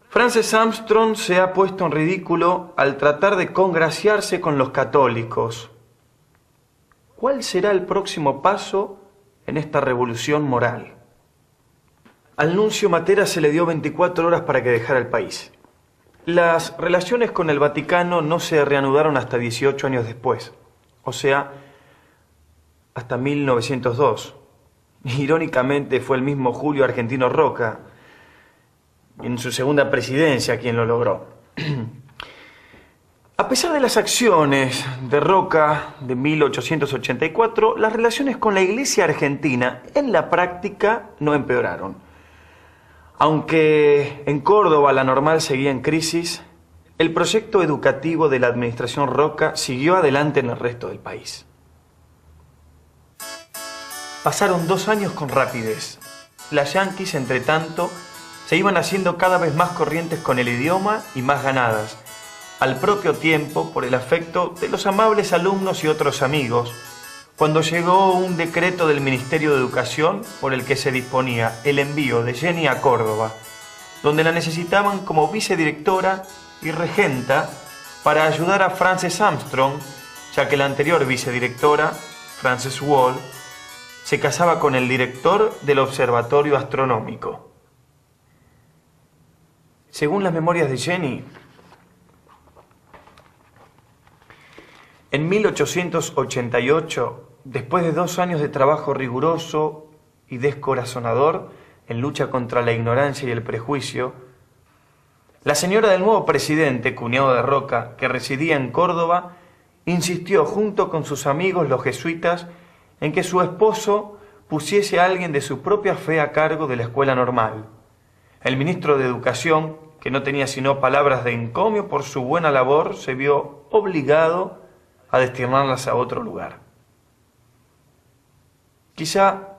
Frances Armstrong se ha puesto en ridículo al tratar de congraciarse con los católicos. ¿Cuál será el próximo paso en esta revolución moral? Al nuncio Matera se le dio 24 horas para que dejara el país. Las relaciones con el Vaticano no se reanudaron hasta 18 años después, o sea, hasta 1902. Irónicamente fue el mismo Julio Argentino Roca, en su segunda presidencia, quien lo logró. A pesar de las acciones de Roca de 1884, las relaciones con la Iglesia argentina en la práctica no empeoraron. Aunque en Córdoba la normal seguía en crisis, el proyecto educativo de la administración Roca siguió adelante en el resto del país. Pasaron 2 años con rapidez. Las yanquis, entre tanto, se iban haciendo cada vez más corrientes con el idioma y más ganadas, al propio tiempo por el afecto de los amables alumnos y otros amigos, cuando llegó un decreto del Ministerio de Educación por el que se disponía el envío de Jenny a Córdoba, donde la necesitaban como vicedirectora y regenta para ayudar a Frances Armstrong, ya que la anterior vicedirectora, Frances Wall, se casaba con el director del Observatorio Astronómico. Según las memorias de Jenny, en 1888, después de 2 años de trabajo riguroso y descorazonador en lucha contra la ignorancia y el prejuicio, la señora del nuevo presidente, cuñado de Roca, que residía en Córdoba, insistió junto con sus amigos los jesuitas en que su esposo pusiese a alguien de su propia fe a cargo de la escuela normal. El ministro de Educación, que no tenía sino palabras de encomio por su buena labor, se vio obligado a destinarlas a otro lugar. Quizá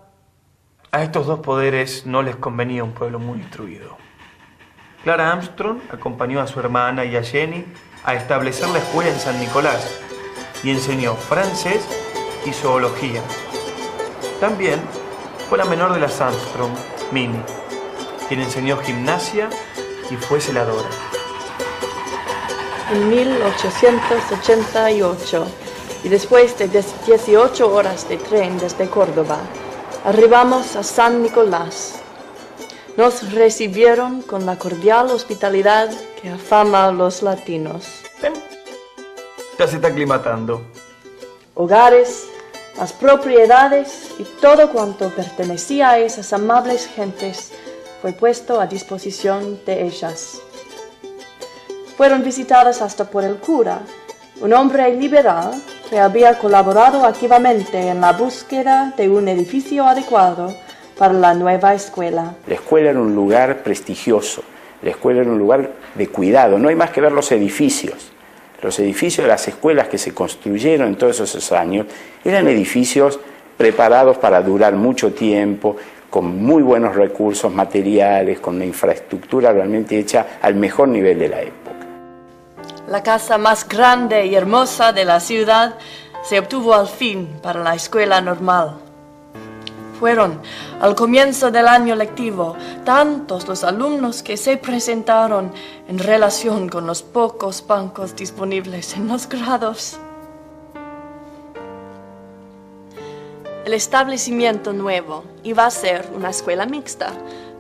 a estos dos poderes no les convenía un pueblo muy instruido. Clara Armstrong acompañó a su hermana y a Jenny a establecer la escuela en San Nicolás y enseñó francés y zoología. También fue la menor de las Armstrong, Minnie, quien enseñó gimnasia y fue celadora. En 1888, y después de 18 horas de tren desde Córdoba, arribamos a San Nicolás. Nos recibieron con la cordial hospitalidad que afama a los latinos. Ya se está aclimatando. Hogares, las propiedades y todo cuanto pertenecía a esas amables gentes fue puesto a disposición de ellas. Fueron visitadas hasta por el cura, un hombre liberal que había colaborado activamente en la búsqueda de un edificio adecuado para la nueva escuela. La escuela era un lugar prestigioso, la escuela era un lugar de cuidado, no hay más que ver los edificios. Los edificios de las escuelas que se construyeron en todos esos años eran edificios preparados para durar mucho tiempo, con muy buenos recursos materiales, con una infraestructura realmente hecha al mejor nivel de la época. La casa más grande y hermosa de la ciudad se obtuvo al fin para la escuela normal. Fueron, al comienzo del año lectivo, tantos los alumnos que se presentaron en relación con los pocos bancos disponibles en los grados. El establecimiento nuevo iba a ser una escuela mixta,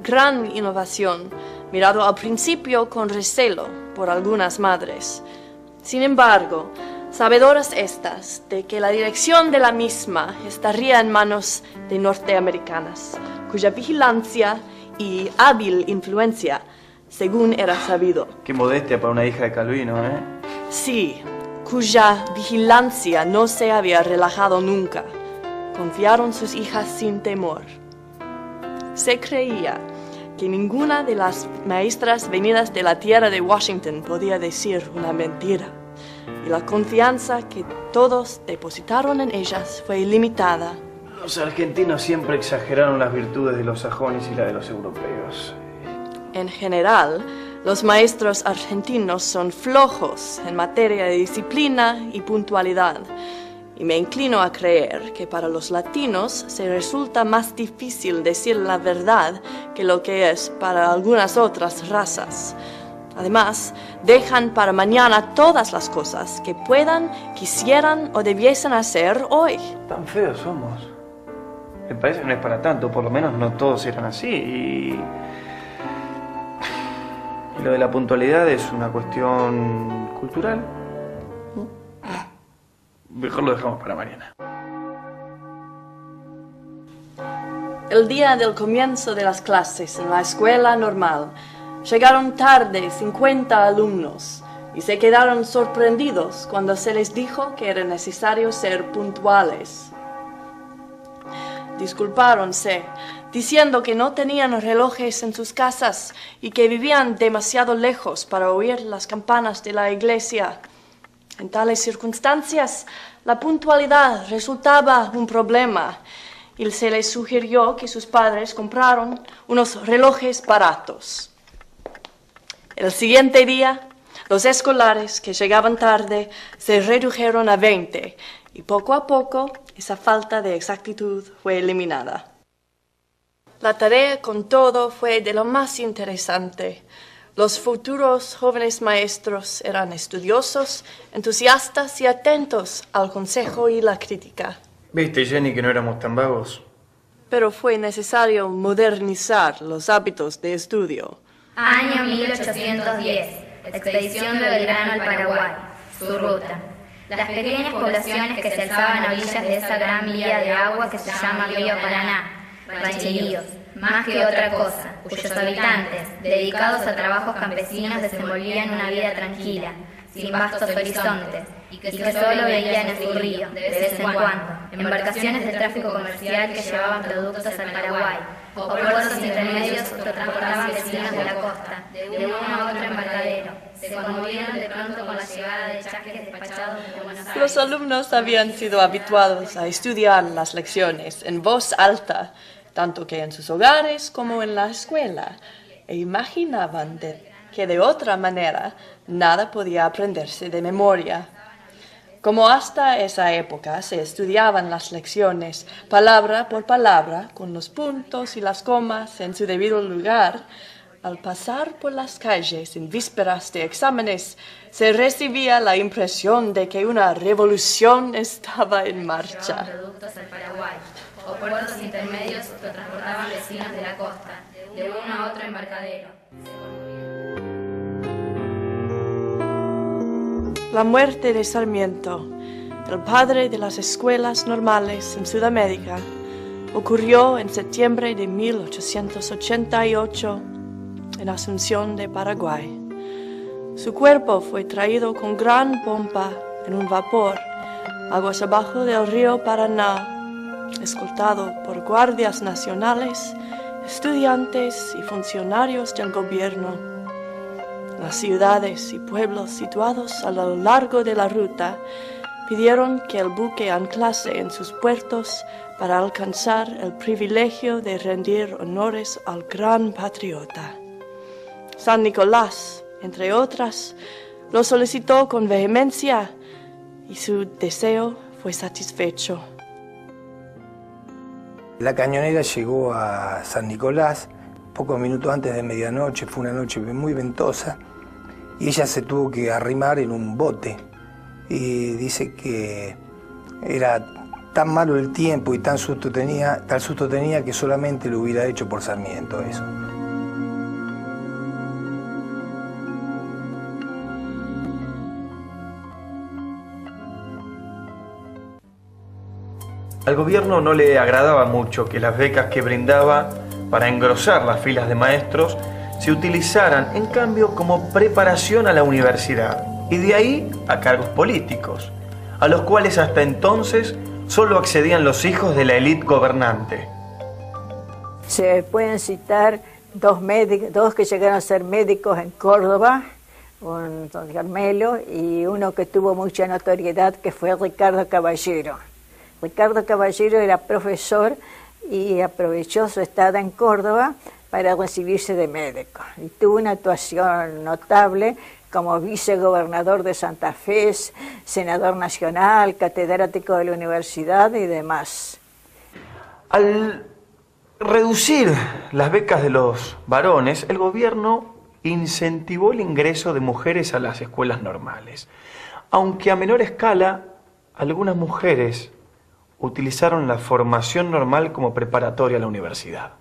gran innovación, mirado al principio con recelo por algunas madres. Sin embargo, sabedoras estas de que la dirección de la misma estaría en manos de norteamericanas, cuya vigilancia y hábil influencia, según era sabido. Qué modestia para una hija de Calvino, ¿eh? Sí, cuya vigilancia no se había relajado nunca. Confiaron sus hijas sin temor. Se creía que ninguna de las maestras venidas de la tierra de Washington podía decir una mentira. Y la confianza que todos depositaron en ellas fue ilimitada. Los argentinos siempre exageraron las virtudes de los sajones y la de los europeos. En general, los maestros argentinos son flojos en materia de disciplina y puntualidad. Y me inclino a creer que para los latinos se resulta más difícil decir la verdad que lo que es para algunas otras razas. Además, dejan para mañana todas las cosas que puedan, quisieran o debiesen hacer hoy. Tan feos somos. Me parece que no es para tanto, por lo menos no todos eran así. Y lo de la puntualidad es una cuestión cultural. Mejor lo dejamos para mañana. El día del comienzo de las clases en la escuela normal, llegaron tarde 50 alumnos y se quedaron sorprendidos cuando se les dijo que era necesario ser puntuales. Disculpáronse, diciendo que no tenían relojes en sus casas y que vivían demasiado lejos para oír las campanas de la iglesia. En tales circunstancias, la puntualidad resultaba un problema y se les sugirió que sus padres compraron unos relojes baratos. El siguiente día, los escolares que llegaban tarde se redujeron a 20 y poco a poco esa falta de exactitud fue eliminada. La tarea, con todo, fue de lo más interesante. Los futuros jóvenes maestros eran estudiosos, entusiastas y atentos al consejo y la crítica. ¿Viste, Jenny, que no éramos tan vagos? Pero fue necesario modernizar los hábitos de estudio. Año 1810. Expedición de Belgrano al Paraguay. Su ruta. Las pequeñas poblaciones que se alzaban a orillas de esa gran vía de agua que se llama Río Paraná. Rancheríos, más que otra cosa, cuyos habitantes, dedicados a trabajos campesinos, desenvolvían una vida tranquila, sin vastos horizontes, y que solo veían en su río, de vez en cuando, embarcaciones de tráfico comercial que llevaban productos al Paraguay, o puertos intermedios que transportaban vecinos de la costa, de uno a otro embarcadero. Se conmovieron de pronto con la llegada de chaques despachados desde Buenos Aires. Los alumnos habían sido habituados a estudiar las lecciones en voz alta, tanto que en sus hogares como en la escuela, e imaginaban que de otra manera nada podía aprenderse de memoria. Como hasta esa época se estudiaban las lecciones palabra por palabra, con los puntos y las comas en su debido lugar, al pasar por las calles en vísperas de exámenes, se recibía la impresión de que una revolución estaba en marcha. Productos al Paraguay, o puertos intermedios que transportaban vecinos de la costa, de uno a otro embarcadero. La muerte de Sarmiento, el padre de las escuelas normales en Sudamérica, ocurrió en septiembre de 1888 en Asunción de Paraguay. Su cuerpo fue traído con gran pompa en un vapor, aguas abajo del río Paraná, escoltado por guardias nacionales, estudiantes y funcionarios del gobierno. Las ciudades y pueblos situados a lo largo de la ruta pidieron que el buque anclase en sus puertos para alcanzar el privilegio de rendir honores al gran patriota. San Nicolás, entre otras, lo solicitó con vehemencia y su deseo fue satisfecho. La cañonera llegó a San Nicolás pocos minutos antes de medianoche, fue una noche muy ventosa, y ella se tuvo que arrimar en un bote. Y dice que era tan malo el tiempo y tal susto tenía que solamente lo hubiera hecho por Sarmiento eso. Al gobierno no le agradaba mucho que las becas que brindaba para engrosar las filas de maestros se utilizaran, en cambio, como preparación a la universidad, y de ahí a cargos políticos, a los cuales hasta entonces solo accedían los hijos de la élite gobernante. Se pueden citar dos que llegaron a ser médicos en Córdoba, un don Carmelo, y uno que tuvo mucha notoriedad, que fue Ricardo Caballero. Ricardo Caballero era profesor y aprovechó su estada en Córdoba para recibirse de médico. Y tuvo una actuación notable como vicegobernador de Santa Fe, senador nacional, catedrático de la universidad y demás. Al reducir las becas de los varones, el gobierno incentivó el ingreso de mujeres a las escuelas normales, aunque a menor escala, algunas mujeres utilizaron la formación normal como preparatoria a la universidad.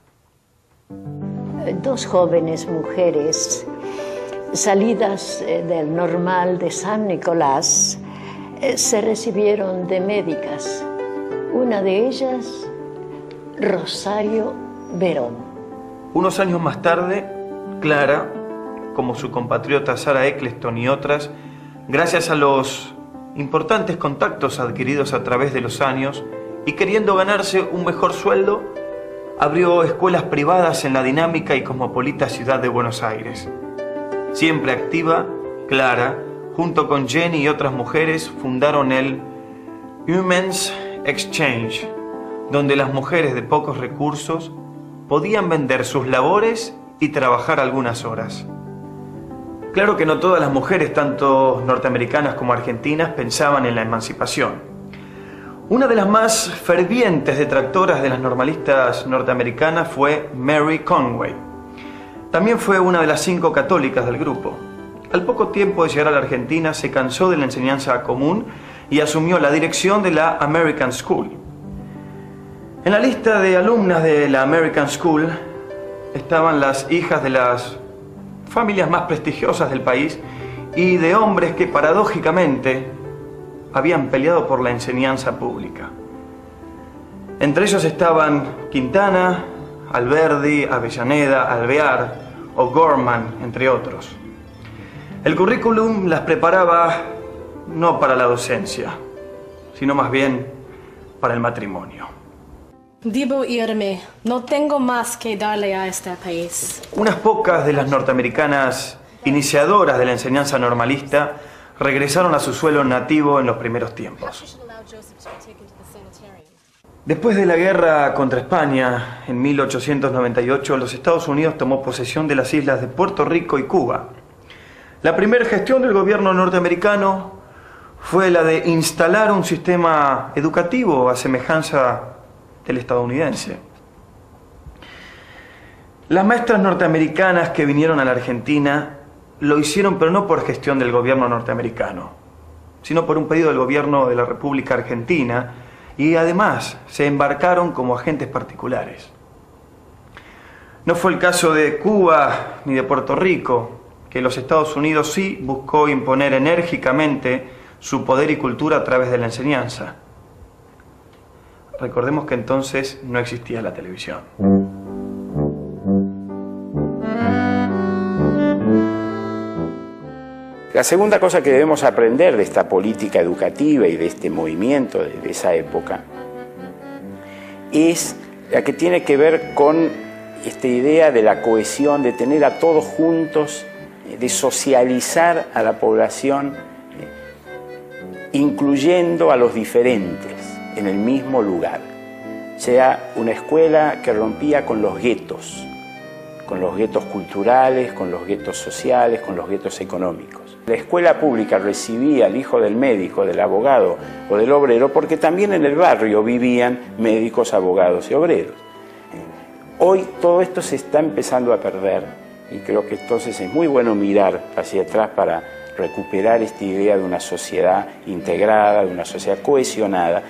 Dos jóvenes mujeres salidas del normal de San Nicolás se recibieron de médicas. Una de ellas, Rosario Verón. Unos años más tarde, Clara, como su compatriota Sarah Eccleston y otras, gracias a los importantes contactos adquiridos a través de los años y queriendo ganarse un mejor sueldo, abrió escuelas privadas en la dinámica y cosmopolita ciudad de Buenos Aires. Siempre activa, Clara, junto con Jenny y otras mujeres, fundaron el Women's Exchange, donde las mujeres de pocos recursos podían vender sus labores y trabajar algunas horas. Claro que no todas las mujeres, tanto norteamericanas como argentinas, pensaban en la emancipación. Una de las más fervientes detractoras de las normalistas norteamericanas fue Mary Conway. También fue una de las 5 católicas del grupo. Al poco tiempo de llegar a la Argentina, se cansó de la enseñanza común y asumió la dirección de la American School. En la lista de alumnas de la American School estaban las hijas de las familias más prestigiosas del país y de hombres que paradójicamente habían peleado por la enseñanza pública. Entre ellos estaban Quintana, Alberdi, Avellaneda, Alvear, O'Gorman, entre otros. El currículum las preparaba no para la docencia, sino más bien para el matrimonio. Debo irme. No tengo más que darle a este país. Unas pocas de las norteamericanas iniciadoras de la enseñanza normalista regresaron a su suelo nativo en los primeros tiempos. Después de la guerra contra España, en 1898, los Estados Unidos tomó posesión de las islas de Puerto Rico y Cuba. La primera gestión del gobierno norteamericano fue la de instalar un sistema educativo a semejanza del estadounidense. Las maestras norteamericanas que vinieron a la Argentina lo hicieron, pero no por gestión del gobierno norteamericano, sino por un pedido del gobierno de la República Argentina, y además se embarcaron como agentes particulares. No fue el caso de Cuba ni de Puerto Rico, que los Estados Unidos sí buscó imponer enérgicamente su poder y cultura a través de la enseñanza. Recordemos que entonces no existía la televisión. La segunda cosa que debemos aprender de esta política educativa y de este movimiento de esa época es la que tiene que ver con esta idea de la cohesión, de tener a todos juntos, de socializar a la población, incluyendo a los diferentes en el mismo lugar. Sea una escuela que rompía con los guetos culturales, con los guetos sociales, con los guetos económicos. La escuela pública recibía al hijo del médico, del abogado o del obrero, porque también en el barrio vivían médicos, abogados y obreros. Hoy todo esto se está empezando a perder y creo que entonces es muy bueno mirar hacia atrás para recuperar esta idea de una sociedad integrada, de una sociedad cohesionada,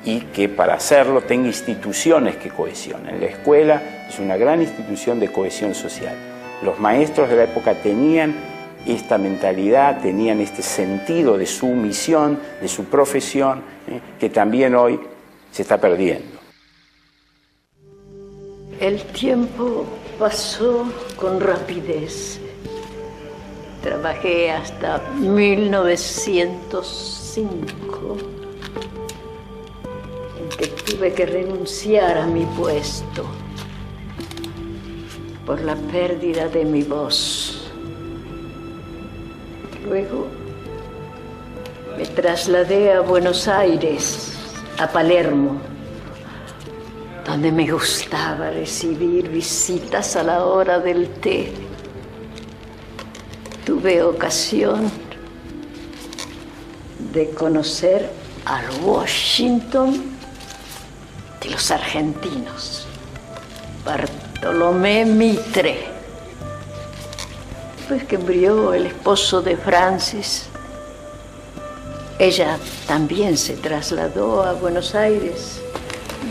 y que para hacerlo tenga instituciones que cohesionen. La escuela es una gran institución de cohesión social. Los maestros de la época tenían esta mentalidad, tenían este sentido de su misión, de su profesión, que también hoy se está perdiendo. El tiempo pasó con rapidez. Trabajé hasta 1905, en que tuve que renunciar a mi puesto por la pérdida de mi voz. Luego me trasladé a Buenos Aires, a Palermo, donde me gustaba recibir visitas a la hora del té. Tuve ocasión de conocer al Washington de los argentinos, Bartolomé Mitre. Después que murió el esposo de Francis, ella también se trasladó a Buenos Aires,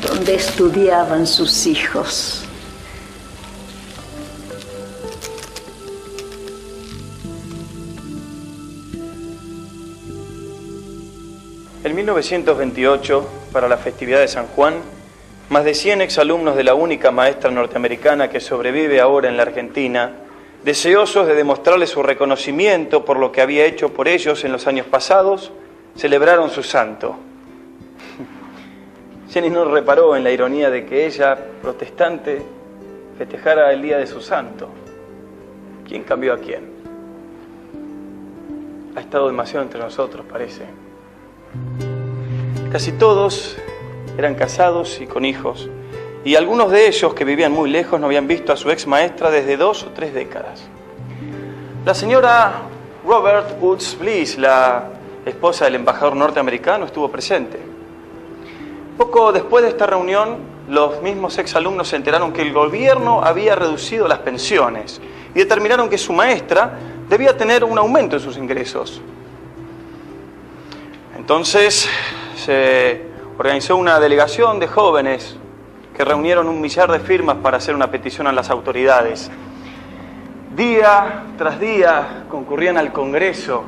donde estudiaban sus hijos. En 1928, para la festividad de San Juan, más de 100 exalumnos de la única maestra norteamericana que sobrevive ahora en la Argentina, deseosos de demostrarle su reconocimiento por lo que había hecho por ellos en los años pasados, celebraron su santo. Jenny no reparó en la ironía de que ella, protestante, festejara el día de su santo. ¿Quién cambió a quién? Ha estado demasiado entre nosotros, parece. Casi todos eran casados y con hijos, y algunos de ellos que vivían muy lejos no habían visto a su ex maestra desde 2 o 3 décadas. La señora Robert Woods Bliss, la esposa del embajador norteamericano, estuvo presente. Poco después de esta reunión, los mismos exalumnos se enteraron que el gobierno había reducido las pensiones y determinaron que su maestra debía tener un aumento en sus ingresos. Entonces se organizó una delegación de jóvenes que reunieron 1 millar de firmas para hacer una petición a las autoridades. Día tras día concurrían al Congreso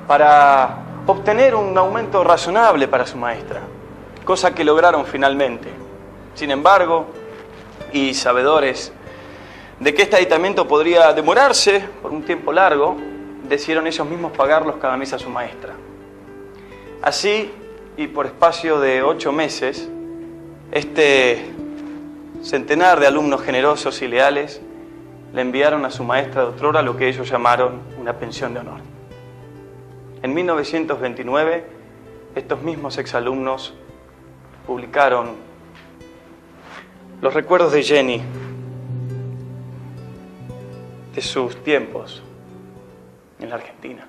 para obtener un aumento razonable para su maestra, cosa que lograron finalmente. Sin embargo, y sabedores de que este aditamento podría demorarse por un tiempo largo, decidieron ellos mismos pagarlos cada mes a su maestra. Así, y por espacio de 8 meses, este centenar de alumnos generosos y leales le enviaron a su maestra de otrora lo que ellos llamaron una pensión de honor. En 1929, estos mismos exalumnos publicaron los recuerdos de Jenny, de sus tiempos en la Argentina.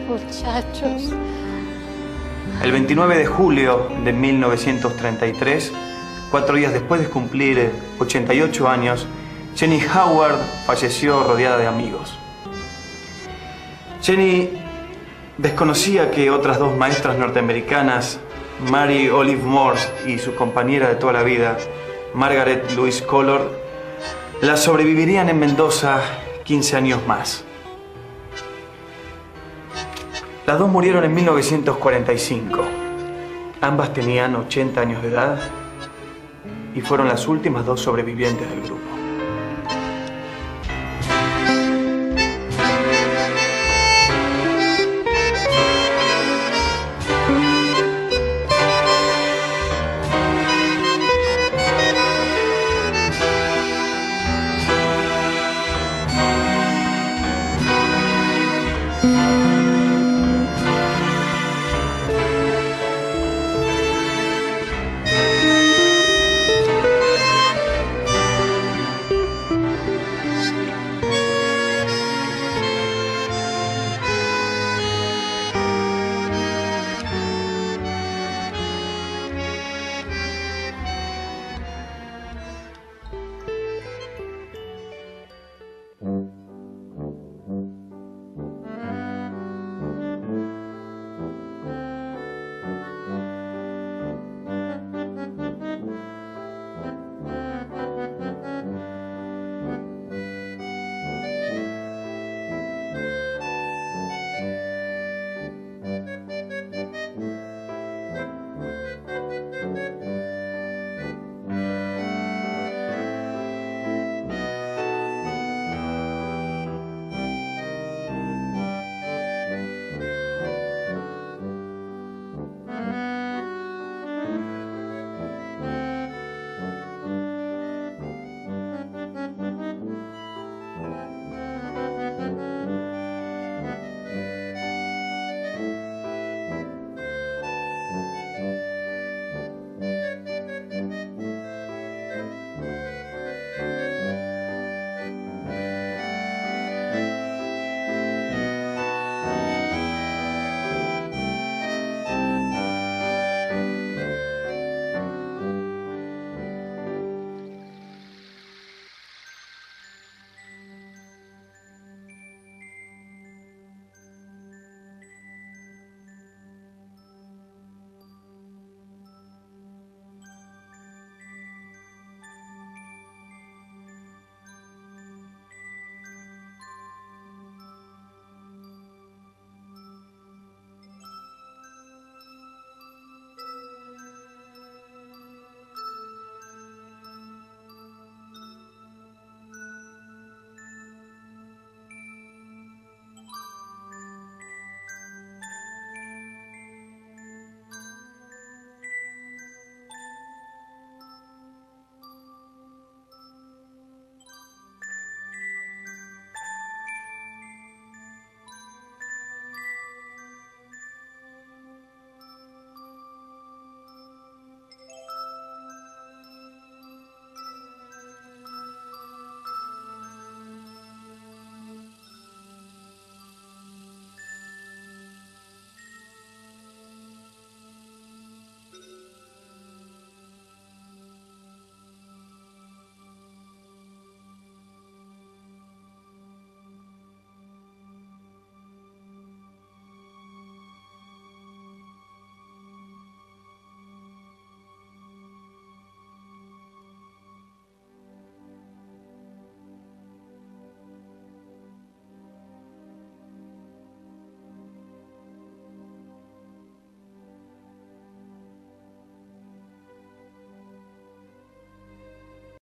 Muchachos. El 29 de julio de 1933, 4 días después de cumplir 88 años, Jenny Howard falleció rodeada de amigos. Jenny desconocía que otras 2 maestras norteamericanas, Mary Olive Morse y su compañera de toda la vida, Margaret Louise Collard, la sobrevivirían en Mendoza 15 años más. Las 2 murieron en 1945. Ambas tenían 80 años de edad y fueron las últimas 2 sobrevivientes del grupo.